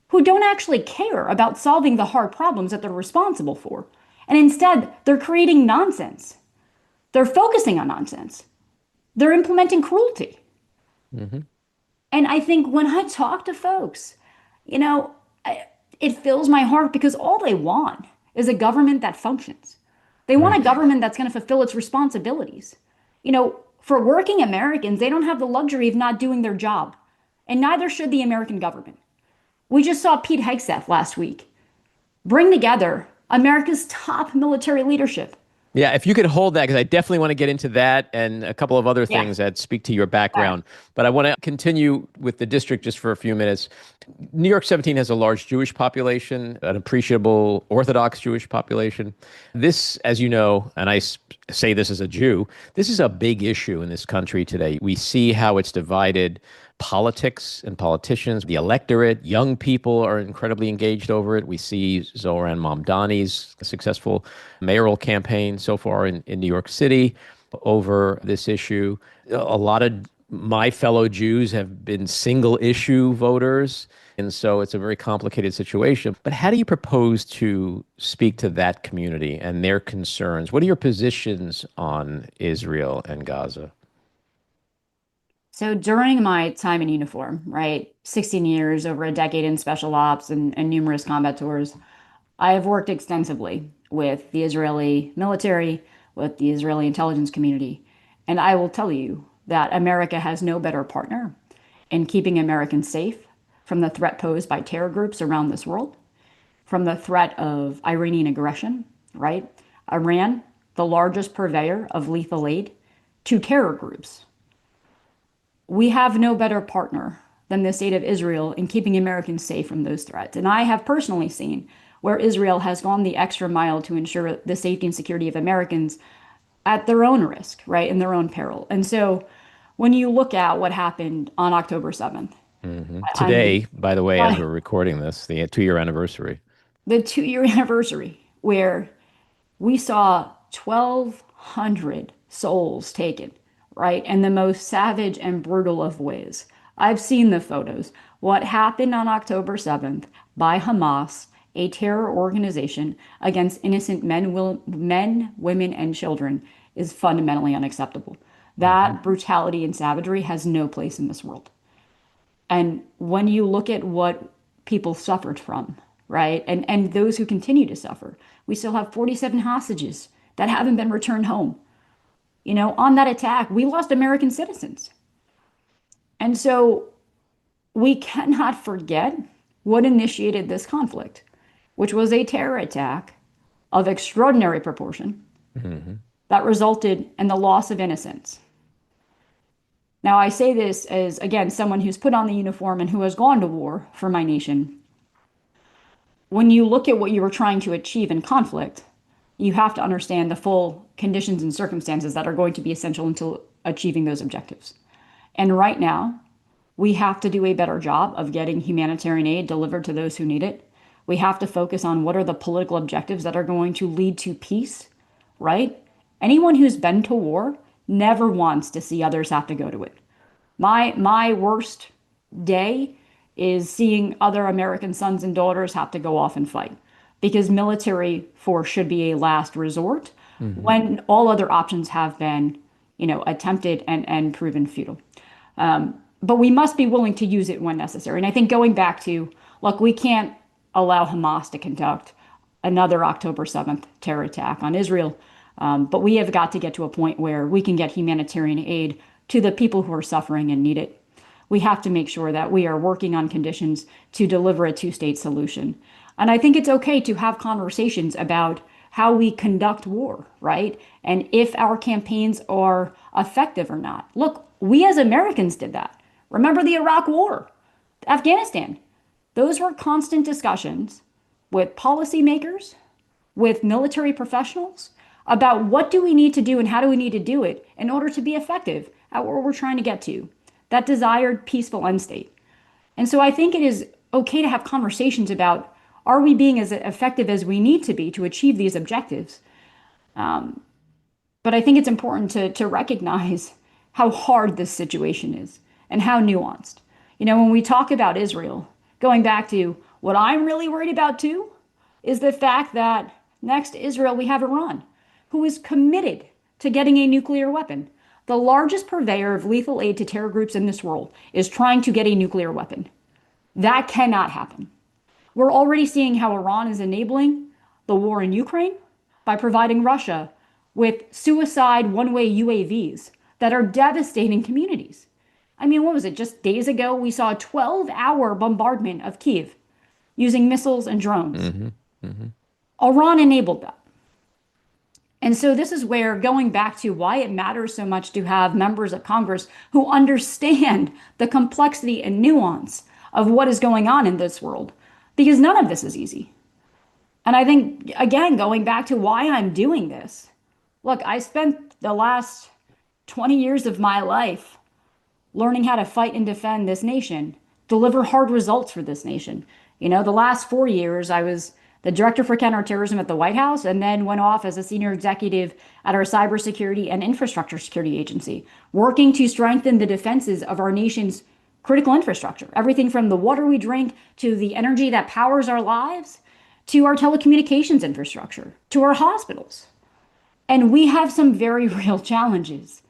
who don't actually care about solving the hard problems that they're responsible for. And instead, they're creating nonsense. They're focusing on nonsense. They're implementing cruelty. Mm-hmm. And I think when I talk to folks, it fills my heart because all they want is a government that functions. They want a government that's going to fulfill its responsibilities. For working Americans, they don't have the luxury of not doing their job. And neither should the American government. We just saw Pete Hegseth last week bring together America's top military leadership. Yeah, if you could hold that, because I definitely want to get into that and a couple of other things that speak to your background. But I want to continue with the district just for a few minutes. New York 17 has a large Jewish population, an appreciable Orthodox Jewish population. This, as you know, and I say this as a Jew, this is a big issue in this country today. We see how it's divided politics and politicians, the electorate, young people are incredibly engaged over it. We see Zohran Mamdani's successful mayoral campaign so far in New York City over this issue. A lot of my fellow Jews have been single issue voters. And so it's a very complicated situation. But how do you propose to speak to that community and their concerns? What are your positions on Israel and Gaza? So during my time in uniform, 16 years, over a decade in special ops and numerous combat tours, I have worked extensively with the Israeli military, with the Israeli intelligence community. And I will tell you that America has no better partner in keeping Americans safe from the threat posed by terror groups around this world, from the threat of Iranian aggression, right? Iran, the largest purveyor of lethal aid to terror groups. We have no better partner than the state of Israel in keeping Americans safe from those threats. And I have personally seen where Israel has gone the extra mile to ensure the safety and security of Americans at their own risk, right, in their own peril. And so when you look at what happened on October 7th, Today, by the way, as we're recording this, the 2-year anniversary. The 2-year anniversary, where we saw 1,200 souls taken, right, in the most savage and brutal of ways. I've seen the photos. What happened on October 7th by Hamas, a terror organization against innocent men, women, and children, is fundamentally unacceptable. That brutality and savagery has no place in this world. And when you look at what people suffered from, right, and those who continue to suffer, we still have 47 hostages that haven't been returned home. You know, on that attack, we lost American citizens. And so we cannot forget what initiated this conflict, which was a terror attack of extraordinary proportion that resulted in the loss of innocence. Now, I say this as, again, someone who's put on the uniform and who has gone to war for my nation. When you look at what you were trying to achieve in conflict, you have to understand the full conditions and circumstances that are going to be essential until achieving those objectives. And right now, we have to do a better job of getting humanitarian aid delivered to those who need it. We have to focus on what are the political objectives that are going to lead to peace, right? Anyone who's been to war never wants to see others have to go to it. My worst day is seeing other American sons and daughters have to go off and fight, because military force should be a last resort when all other options have been, attempted and proven futile. But we must be willing to use it when necessary. And I think going back to, look, we can't allow Hamas to conduct another October 7th terror attack on Israel. But we have got to get to a point where we can get humanitarian aid to the people who are suffering and need it. We have to make sure that we are working on conditions to deliver a two-state solution. And I think it's okay to have conversations about how we conduct war, right? And if our campaigns are effective or not. Look, we as Americans did that. Remember the Iraq War, Afghanistan. Those were constant discussions with policymakers, with military professionals, about what do we need to do and how do we need to do it in order to be effective at where we're trying to get to, that desired peaceful end state. And so I think it is okay to have conversations about, are we being as effective as we need to be to achieve these objectives? But I think it's important to recognize how hard this situation is and how nuanced. When we talk about Israel, going back to what I'm really worried about too, is the fact that next to Israel, we have Iran, who is committed to getting a nuclear weapon. The largest purveyor of lethal aid to terror groups in this world is trying to get a nuclear weapon. That cannot happen. We're already seeing how Iran is enabling the war in Ukraine by providing Russia with suicide one-way UAVs that are devastating communities. I mean, what was it? Just days ago, we saw a 12-hour bombardment of Kyiv using missiles and drones. Iran enabled that. And so this is where, going back to why it matters so much to have members of Congress who understand the complexity and nuance of what is going on in this world, because none of this is easy. And I think, again, going back to why I'm doing this, look, I spent the last 20 years of my life learning how to fight and defend this nation, deliver hard results for this nation. The last 4 years, I was the director for counterterrorism at the White House, and then went off as a senior executive at our cybersecurity and infrastructure security agency, working to strengthen the defenses of our nation's critical infrastructure, everything from the water we drink to the energy that powers our lives, to our telecommunications infrastructure, to our hospitals. And we have some very real challenges.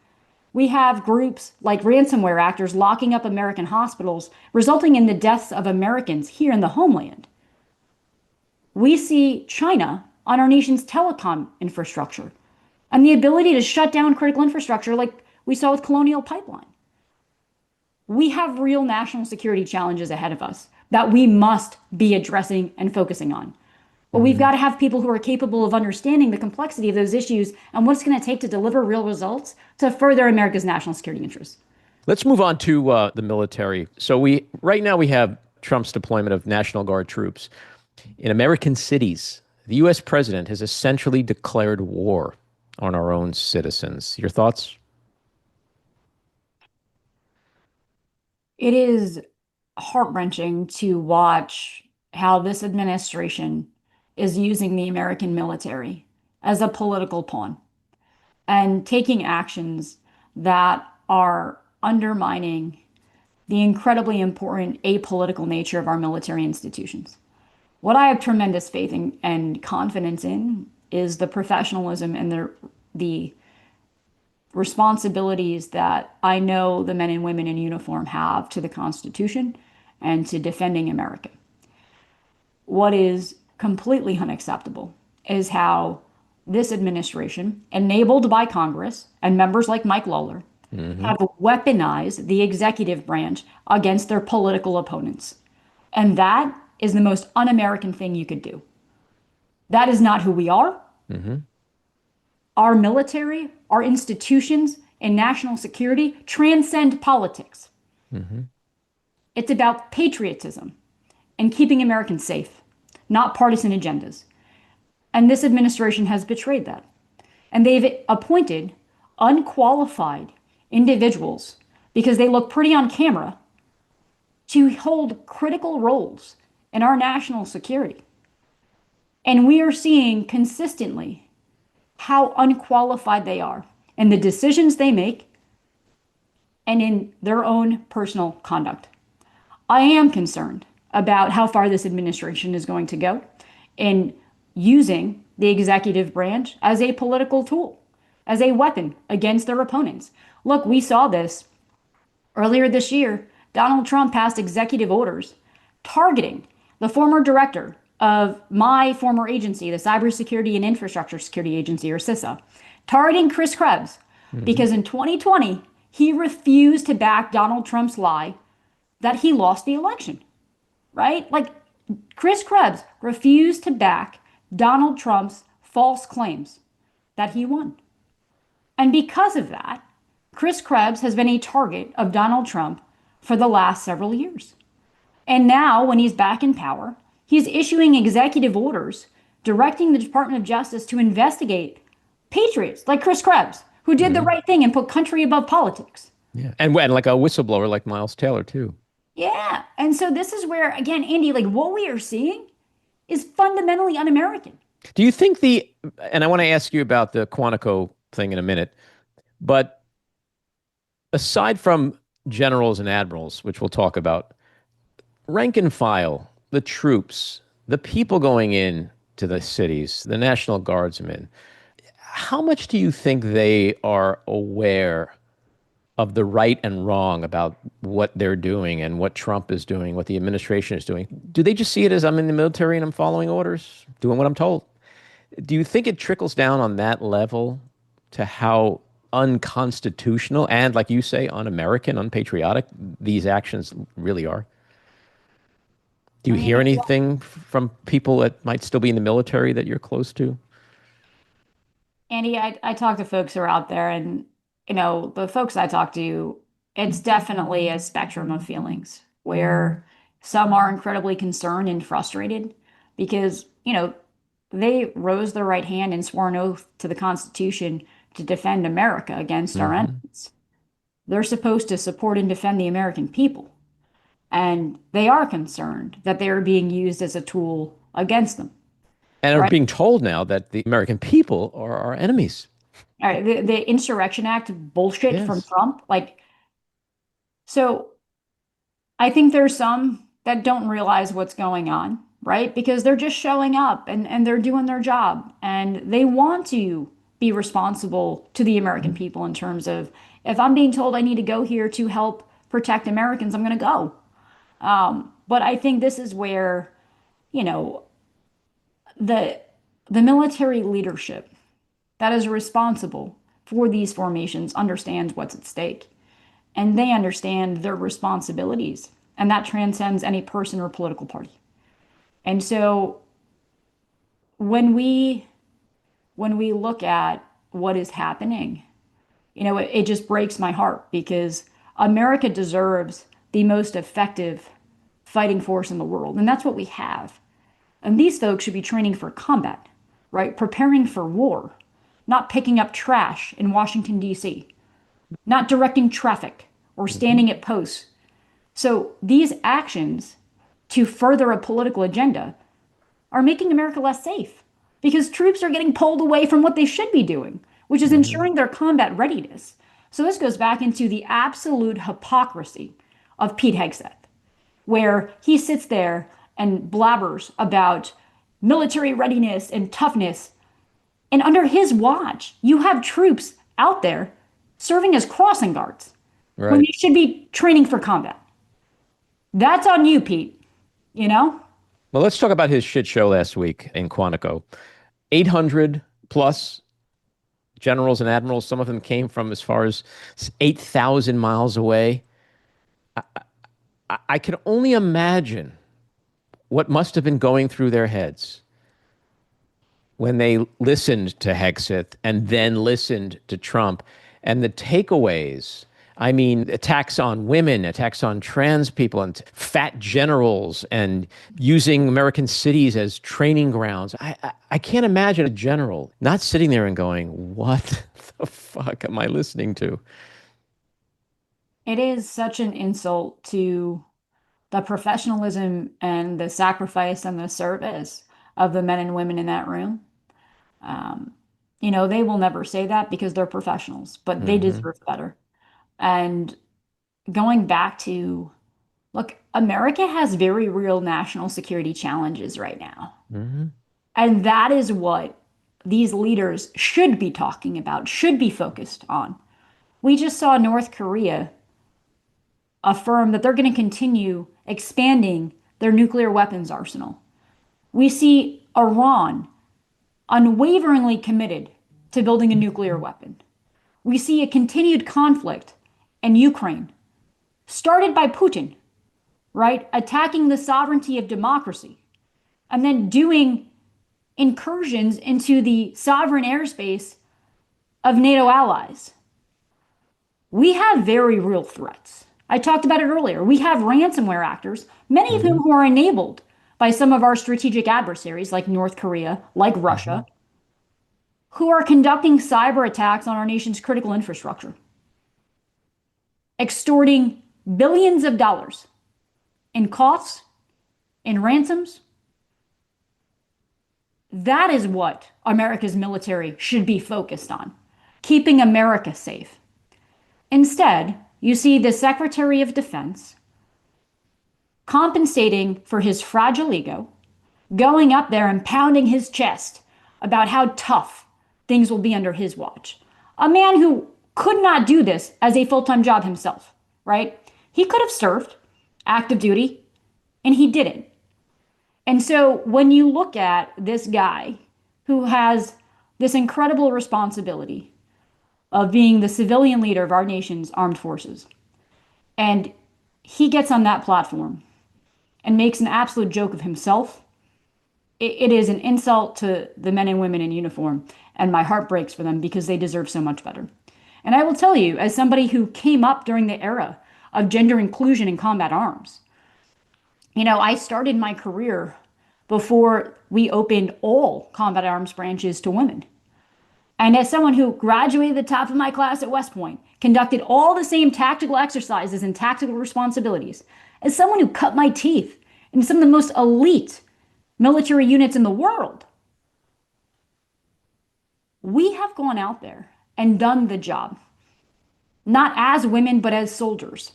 We have groups like ransomware actors locking up American hospitals, resulting in the deaths of Americans here in the homeland. We see China on our nation's telecom infrastructure and the ability to shut down critical infrastructure like we saw with Colonial Pipeline. we have real national security challenges ahead of us that we must be addressing and focusing on. But we've got to have people who are capable of understanding the complexity of those issues and what it's going to take to deliver real results to further America's national security interests. Let's move on to the military. So right now we have Trump's deployment of National Guard troops in American cities. The U.S. president has essentially declared war on our own citizens. Your thoughts? It is heart-wrenching to watch how this administration is using the American military as a political pawn and taking actions that are undermining the incredibly important apolitical nature of our military institutions. What I have tremendous faith in and confidence in is the professionalism and the responsibilities that I know the men and women in uniform have to the Constitution and to defending America. What is completely unacceptable is how this administration, enabled by Congress and members like Mike Lawler, have weaponized the executive branch against their political opponents. And that is the most un-American thing you could do. That is not who we are. Our military, our institutions, and national security transcend politics. It's about patriotism and keeping Americans safe, not partisan agendas. And this administration has betrayed that. And they've appointed unqualified individuals because they look pretty on camera to hold critical roles in our national security. And we are seeing consistently how unqualified they are in the decisions they make and in their own personal conduct. I am concerned about how far this administration is going to go in using the executive branch as a political tool, as a weapon against their opponents. Look, we saw this earlier this year. Donald Trump passed executive orders targeting the former director of my former agency, the Cybersecurity and Infrastructure Security Agency, or CISA, targeting Chris Krebs, because in 2020, he refused to back Donald Trump's lie that he lost the election, right? Like, Chris Krebs refused to back Donald Trump's false claims that he won. And because of that, Chris Krebs has been a target of Donald Trump for the last several years. And now, when he's back in power, he's issuing executive orders directing the Department of Justice to investigate patriots like Chris Krebs, who did the right thing and put country above politics. Yeah, and like a whistleblower like Miles Taylor, too. Yeah, and so this is where, again, Andy, like what we are seeing is fundamentally un-American. Do you think and I want to ask you about the Quantico thing in a minute, but aside from generals and admirals, which we'll talk about, rank and file, the troops, the people going in to the cities, the National Guardsmen, how much do you think they are aware of the right and wrong about what they're doing and what Trump is doing, what the administration is doing? Do they just see it as I'm in the military and I'm following orders, doing what I'm told? Do you think it trickles down on that level to how unconstitutional and, like you say, un-American, unpatriotic these actions really are? Do you hear anything from people that might still be in the military that you're close to? Andy, I talk to folks who are out there, and the folks I talk to, it's definitely a spectrum of feelings where some are incredibly concerned and frustrated because, they rose their right hand and swore an oath to the Constitution to defend America against our enemies. They're supposed to support and defend the American people. And they are concerned that they are being used as a tool against them. And are being told now that the American people are our enemies. All right, the Insurrection Act bullshit from Trump. So I think there's some that don't realize what's going on, right? Because they're just showing up and they're doing their job. And they want to be responsible to the American people in terms of, if I'm being told I need to go here to help protect Americans, I'm going to go. But I think this is where, the military leadership that is responsible for these formations understands what's at stake. and they understand their responsibilities. And that transcends any person or political party. And so when we look at what is happening, it just breaks my heart, because America deserves the most effective fighting force in the world. And that's what we have. And these folks should be training for combat, right? Preparing for war, not picking up trash in Washington, D.C., not directing traffic or standing at posts. So these actions to further a political agenda are making America less safe, because troops are getting pulled away from what they should be doing, which is ensuring their combat readiness. So this goes back into the absolute hypocrisy of Pete Hegseth, where he sits there and blabbers about military readiness and toughness. And under his watch, you have troops out there serving as crossing guards when they should be training for combat. That's on you, Pete, Well, let's talk about his shit show last week in Quantico. 800 plus generals and admirals, some of them came from as far as 8,000 miles away. I can only imagine what must have been going through their heads when they listened to Hegseth and then listened to Trump. And the takeaways, I mean, attacks on women, attacks on trans people, and fat generals, and using American cities as training grounds. I can't imagine a general not sitting there and going, what the fuck am I listening to? It is such an insult to the professionalism and the sacrifice and the service of the men and women in that room. They will never say that because they're professionals, but they deserve better. And going back to, look, America has very real national security challenges right now. And that is what these leaders should be talking about, should be focused on. We just saw North Korea affirm that they're going to continue expanding their nuclear weapons arsenal. We see Iran unwaveringly committed to building a nuclear weapon. We see a continued conflict in Ukraine, started by Putin, right? Attacking the sovereignty of democracy, and then doing incursions into the sovereign airspace of NATO allies. We have very real threats. I talked about it earlier. We have ransomware actors, many of whom who are enabled by some of our strategic adversaries like North Korea, like Russia, who are conducting cyber attacks on our nation's critical infrastructure, extorting billions of dollars in costs, in ransoms. That is what America's military should be focused on, keeping America safe. Instead, you see the Secretary of Defense compensating for his fragile ego, going up there and pounding his chest about how tough things will be under his watch. A man who could not do this as a full-time job himself, right? He could have served active duty, and he didn't. And so when you look at this guy who has this incredible responsibility of being the civilian leader of our nation's armed forces, and he gets on that platform and makes an absolute joke of himself, it is an insult to the men and women in uniform, and my heart breaks for them because they deserve so much better. And I will tell you, as somebody who came up during the era of gender inclusion in combat arms, I started my career before we opened all combat arms branches to women. And as someone who graduated the top of my class at West Point, conducted all the same tactical exercises and tactical responsibilities, as someone who cut my teeth in some of the most elite military units in the world, we have gone out there and done the job, not as women, but as soldiers.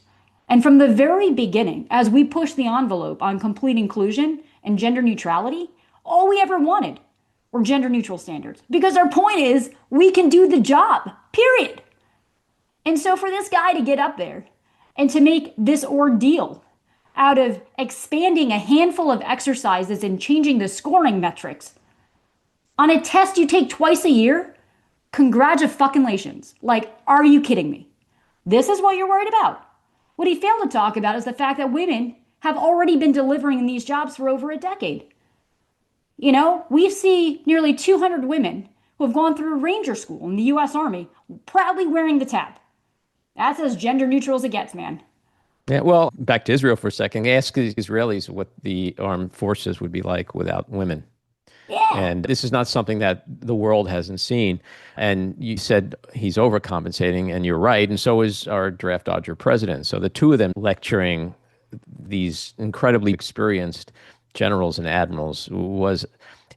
And from the very beginning, as we pushed the envelope on complete inclusion and gender neutrality, all we ever wanted were gender neutral standards, because our point is we can do the job, period. And so for this guy to get up there and to make this ordeal out of expanding a handful of exercises and changing the scoring metrics on a test you take twice a year, congratulations. Like, are you kidding me? This is what you're worried about. What he failed to talk about is the fact that women have already been delivering in these jobs for over a decade. You know, we see nearly 200 women who have gone through Ranger School in the U.S. Army proudly wearing the tab. That's as gender neutral as it gets, man. Yeah, well, back to Israel for a second. Ask the Israelis what the armed forces would be like without women. Yeah. And this is not something that the world hasn't seen. And you said he's overcompensating, and you're right. And so is our draft dodger president. So the two of them lecturing these incredibly experienced generals and admirals was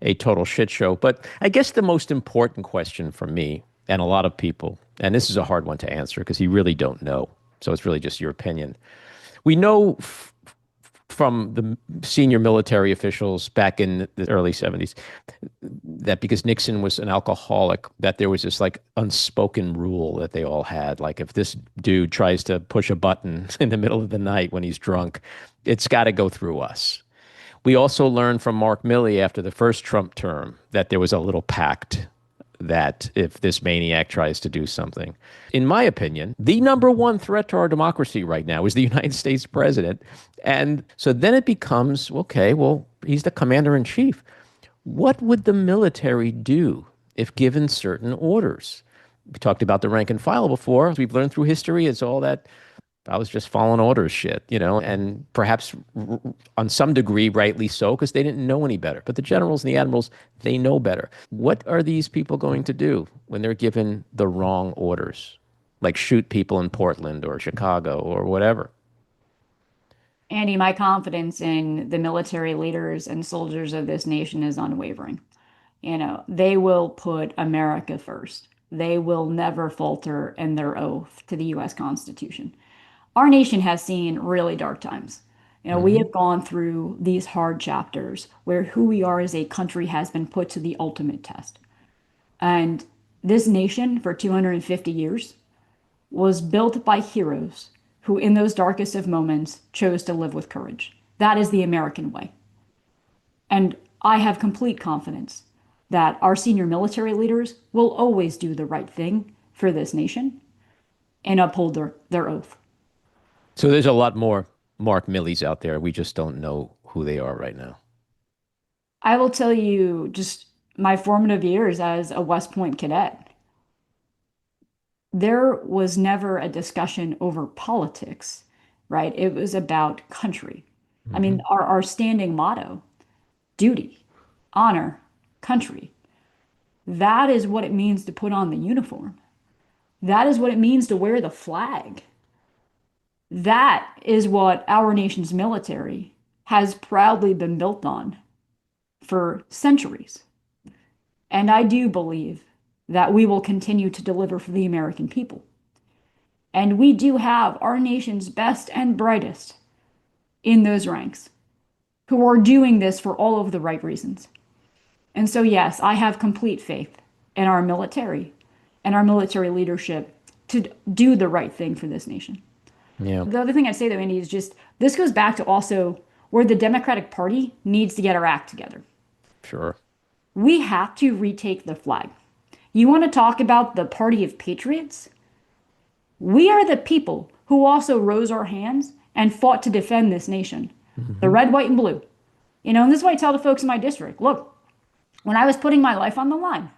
a total shit show. But I guess the most important question for me and a lot of people, and this is a hard one to answer because you really don't know. So it's really just your opinion. We know from the senior military officials back in the early 70s that because Nixon was an alcoholic, that there was this like unspoken rule that they all had. Like if this dude tries to push a button in the middle of the night when he's drunk, it's got to go through us. We also learned from Mark Milley after the first Trump term that there was a little pact that if this maniac tries to do something. In my opinion, the number one threat to our democracy right now is the United States president. And so then it becomes, okay, well, he's the commander in chief. What would the military do if given certain orders? We talked about the rank and file before. As we've learned through history, it's all that I was just following orders shit, you know, and perhaps on some degree, rightly so, because they didn't know any better. But the generals and the admirals, they know better. What are these people going to do when they're given the wrong orders? Like shoot people in Portland or Chicago or whatever. Andy, my confidence in the military leaders and soldiers of this nation is unwavering. You know, they will put America first. They will never falter in their oath to the U.S. Constitution. Our nation has seen really dark times. You know, we have gone through these hard chapters where who we are as a country has been put to the ultimate test. And this nation for 250 years was built by heroes who in those darkest of moments chose to live with courage. That is the American way. And I have complete confidence that our senior military leaders will always do the right thing for this nation and uphold their oath. So there's a lot more Mark Millies out there. We just don't know who they are right now. I will tell you just my formative years as a West Point cadet. There was never a discussion over politics, right? It was about country. I mean, our standing motto, duty, honor, country. That is what it means to put on the uniform. That is what it means to wear the flag. That is what our nation's military has proudly been built on for centuries. And I do believe that we will continue to deliver for the American people. And we do have our nation's best and brightest in those ranks who are doing this for all of the right reasons. And so, yes, I have complete faith in our military and our military leadership to do the right thing for this nation. Yeah. The other thing I'd say, though, Andy, is just this goes back to also where the Democratic Party needs to get our act together. Sure. We have to retake the flag. You want to talk about the party of patriots? We are the people who also rose our hands and fought to defend this nation. The red, white, and blue. You know, and this is what I tell the folks in my district. Look, when I was putting my life on the line,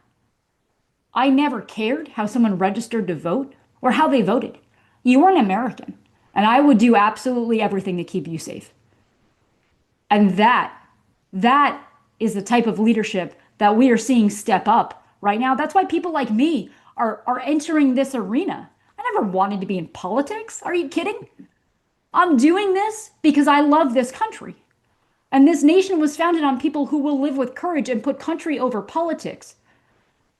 I never cared how someone registered to vote or how they voted. You were an American. And I would do absolutely everything to keep you safe. And that is the type of leadership that we are seeing step up right now. That's why people like me are entering this arena. I never wanted to be in politics. Are you kidding? I'm doing this because I love this country. And this nation was founded on people who will live with courage and put country over politics.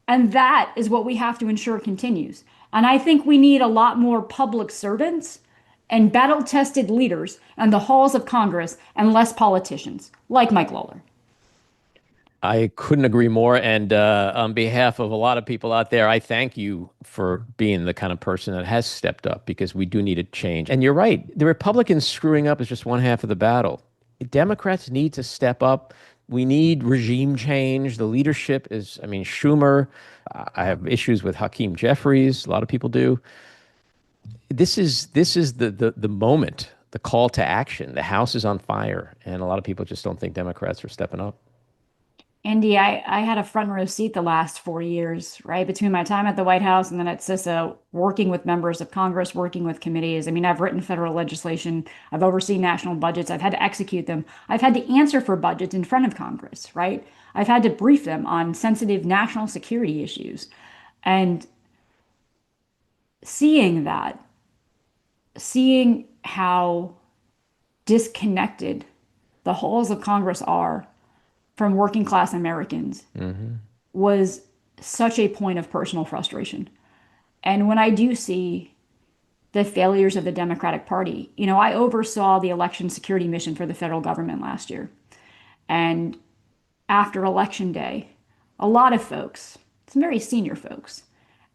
And that is what we have to ensure continues. And I think we need a lot more public servants and battle-tested leaders in the halls of Congress and less politicians, like Mike Lawler. I couldn't agree more. And on behalf of a lot of people out there, I thank you for being the kind of person that has stepped up because we do need a change. And you're right. The Republicans screwing up is just one half of the battle. Democrats need to step up. We need regime change. The leadership is, I mean, Schumer. I have issues with Hakeem Jeffries. A lot of people do. this is the moment, the call to action. The House is on fire, and a lot of people just don't think Democrats are stepping up. Andy, I had a front row seat the last 4 years, right? Between my time at the White House and then at CISA, working with members of Congress, working with committees. I mean, I've written federal legislation. I've overseen national budgets. I've had to execute them. I've had to answer for budgets in front of Congress, right? I've had to brief them on sensitive national security issues. And seeing that, seeing how disconnected the halls of Congress are from working class Americans was such a point of personal frustration. And when I do see the failures of the Democratic Party, I oversaw the election security mission for the federal government last year. And after Election Day, a lot of folks, some very senior folks,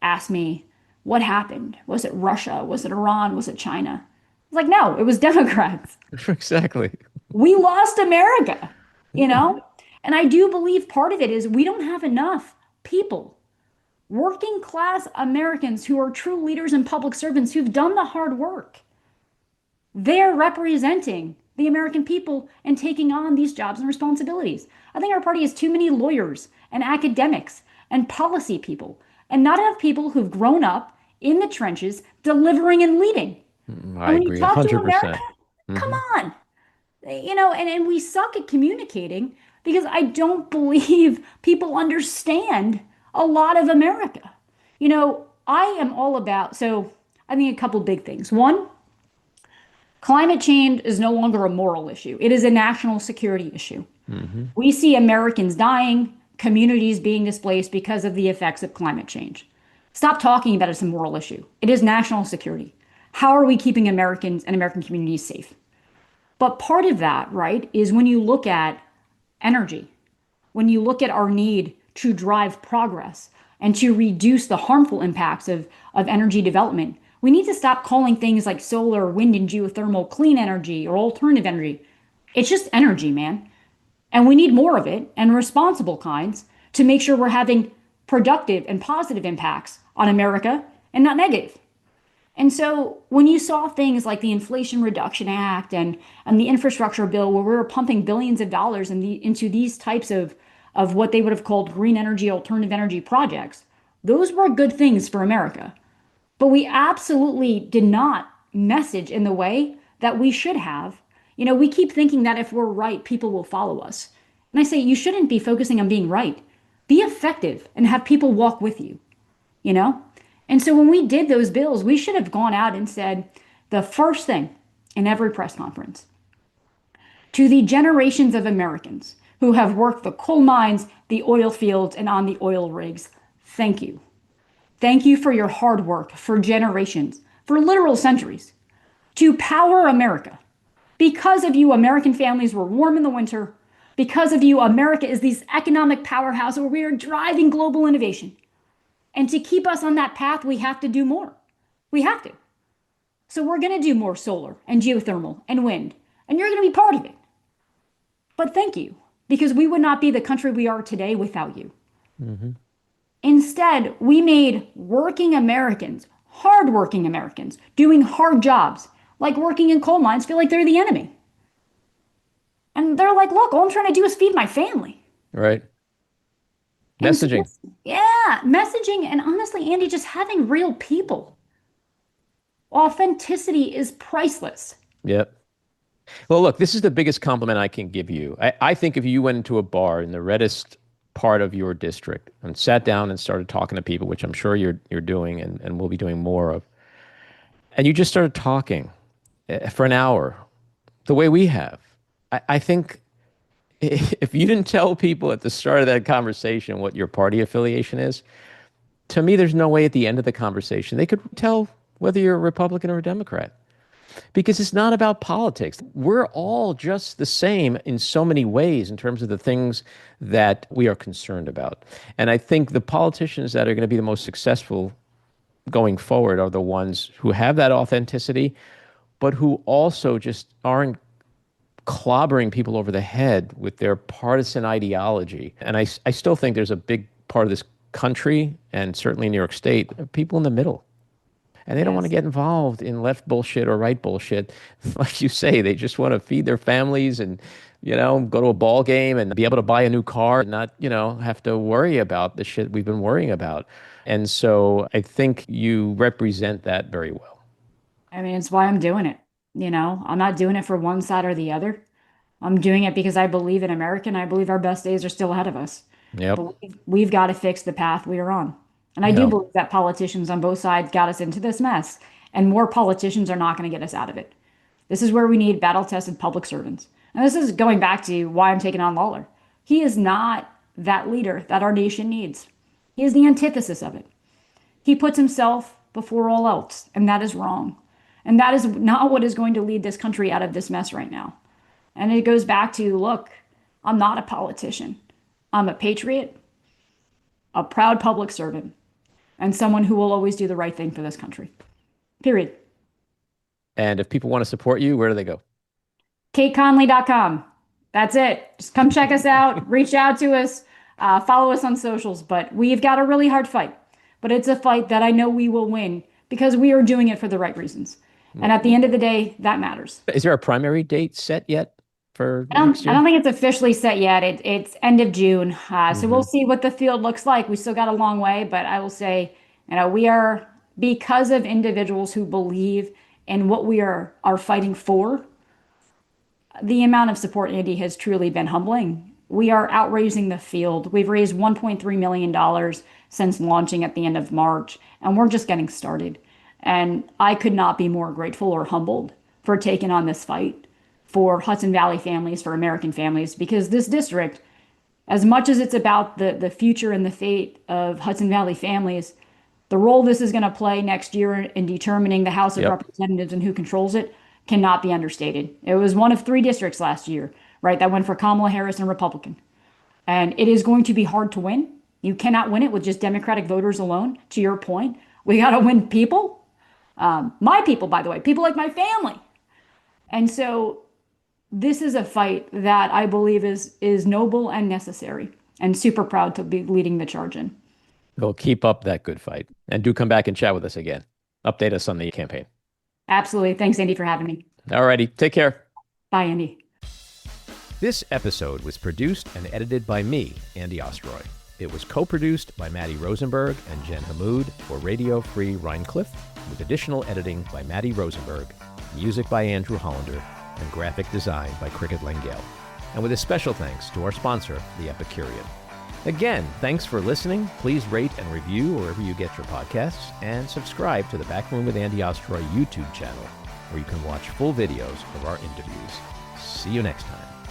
asked me, what happened? Was it Russia? Was it Iran? Was it China? I was like, no, it was Democrats. Exactly. We lost America, And I do believe part of it is we don't have enough people, working class Americans who are true leaders and public servants who've done the hard work. They're representing the American people and taking on these jobs and responsibilities. I think our party has too many lawyers and academics and policy people, and not enough people who've grown up in the trenches delivering and leading. I agree 100%. America, come on. And we suck at communicating because I don't believe people understand a lot of America. I am all about, so I think a couple big things. One, climate change is no longer a moral issue. It is a national security issue. We see Americans dying, communities being displaced because of the effects of climate change. Stop talking about it as a moral issue. It is national security. How are we keeping Americans and American communities safe? But part of that, right, is when you look at energy, when you look at our need to drive progress and to reduce the harmful impacts of energy development, we need to stop calling things like solar, wind, and geothermal clean energy or alternative energy. It's just energy, man. And we need more of it, and responsible kinds, to make sure we're having productive and positive impacts on America and not negative. And so when you saw things like the Inflation Reduction Act and the infrastructure bill, where we were pumping billions of dollars into these types of what they would have called green energy, alternative energy projects, those were good things for America. But we absolutely did not message in the way that we should have. We keep thinking that if we're right, people will follow us. And I say, you shouldn't be focusing on being right. Be effective and have people walk with you, And so when we did those bills, we should have gone out and said the first thing in every press conference to the generations of Americans who have worked the coal mines, the oil fields, and on the oil rigs, thank you. Thank you for your hard work for generations, for literal centuries, to power America. Because of you, American families were warm in the winter. Because of you, America is this economic powerhouse where we are driving global innovation. And to keep us on that path, we have to do more. We have to. So we're going to do more solar and geothermal and wind, and you're going to be part of it. But thank you, because we would not be the country we are today without you. Instead, we made working Americans, hardworking Americans, doing hard jobs, like working in coal mines, feel like they're the enemy. And they're like, look, all I'm trying to do is feed my family. Right. Messaging. Messaging. And honestly, Andy, just having real people. Authenticity is priceless. Yep. Well, look, this is the biggest compliment I can give you. I think if you went into a bar in the reddest part of your district and sat down and started talking to people, which I'm sure you're doing and will be doing more of, and you just started talking for an hour, the way we have, I think if you didn't tell people at the start of that conversation what your party affiliation is, to me, there's no way at the end of the conversation they could tell whether you're a Republican or a Democrat. Because it's not about politics. We're all just the same in so many ways in terms of the things that we are concerned about. And I think the politicians that are going to be the most successful going forward are the ones who have that authenticity, but who also just aren't clobbering people over the head with their partisan ideology. And I still think there's a big part of this country, and certainly in New York State, people in the middle. And they don't want to get involved in left bullshit or right bullshit. Like you say, they just want to feed their families and, go to a ball game and be able to buy a new car and not, have to worry about the shit we've been worrying about. And so I think you represent that very well. I mean, it's why I'm doing it. I'm not doing it for one side or the other. I'm doing it because I believe in America and I believe our best days are still ahead of us. Yep. But we've got to fix the path we are on. And I do believe that politicians on both sides got us into this mess, and more politicians are not going to get us out of it. This is where we need battle-tested public servants. And this is going back to why I'm taking on Lawler. He is not that leader that our nation needs. He is the antithesis of it. He puts himself before all else, and that is wrong. And that is not what is going to lead this country out of this mess right now. And it goes back to, look, I'm not a politician. I'm a patriot, a proud public servant, and someone who will always do the right thing for this country. Period. And if people want to support you, where do they go? CaitConley.com. That's it. Just come check us out. Reach out to us. Follow us on socials. But we've got a really hard fight. But it's a fight that I know we will win because we are doing it for the right reasons. And at the end of the day, that matters. Is there a primary date set yet for next year? I don't think it's officially set yet. It's end of June. So we'll see what the field looks like. We still got a long way. But I will say, we are, because of individuals who believe in what we are fighting for, the amount of support, Andy, has truly been humbling. We are outraising the field. We've raised $1.3 million since launching at the end of March, and we're just getting started. And I could not be more grateful or humbled for taking on this fight for Hudson Valley families, for American families, because this district, as much as it's about the future and the fate of Hudson Valley families, the role this is going to play next year in determining the House of Representatives and who controls it cannot be understated. It was one of 3 districts last year, right, that went for Kamala Harris and Republican. And it is going to be hard to win. You cannot win it with just Democratic voters alone. To your point, we got to win people. My people, by the way, people like my family. And so this is a fight that I believe is noble and necessary, and super proud to be leading the charge in. Well, keep up that good fight. And do come back and chat with us again. Update us on the campaign. Absolutely. Thanks, Andy, for having me. All righty. Take care. Bye, Andy. This episode was produced and edited by me, Andy Ostroy. It was co-produced by Matty Rosenberg and Jen Hammoud for Radio Free Rhiniecliff, with additional editing by Matty Rosenberg, music by Andrew Hollander, and graphic design by Cricket Lengyel. And with a special thanks to our sponsor, The Epicurean. Again, thanks for listening. Please rate and review wherever you get your podcasts, and subscribe to the Backroom with Andy Ostroy YouTube channel, where you can watch full videos of our interviews. See you next time.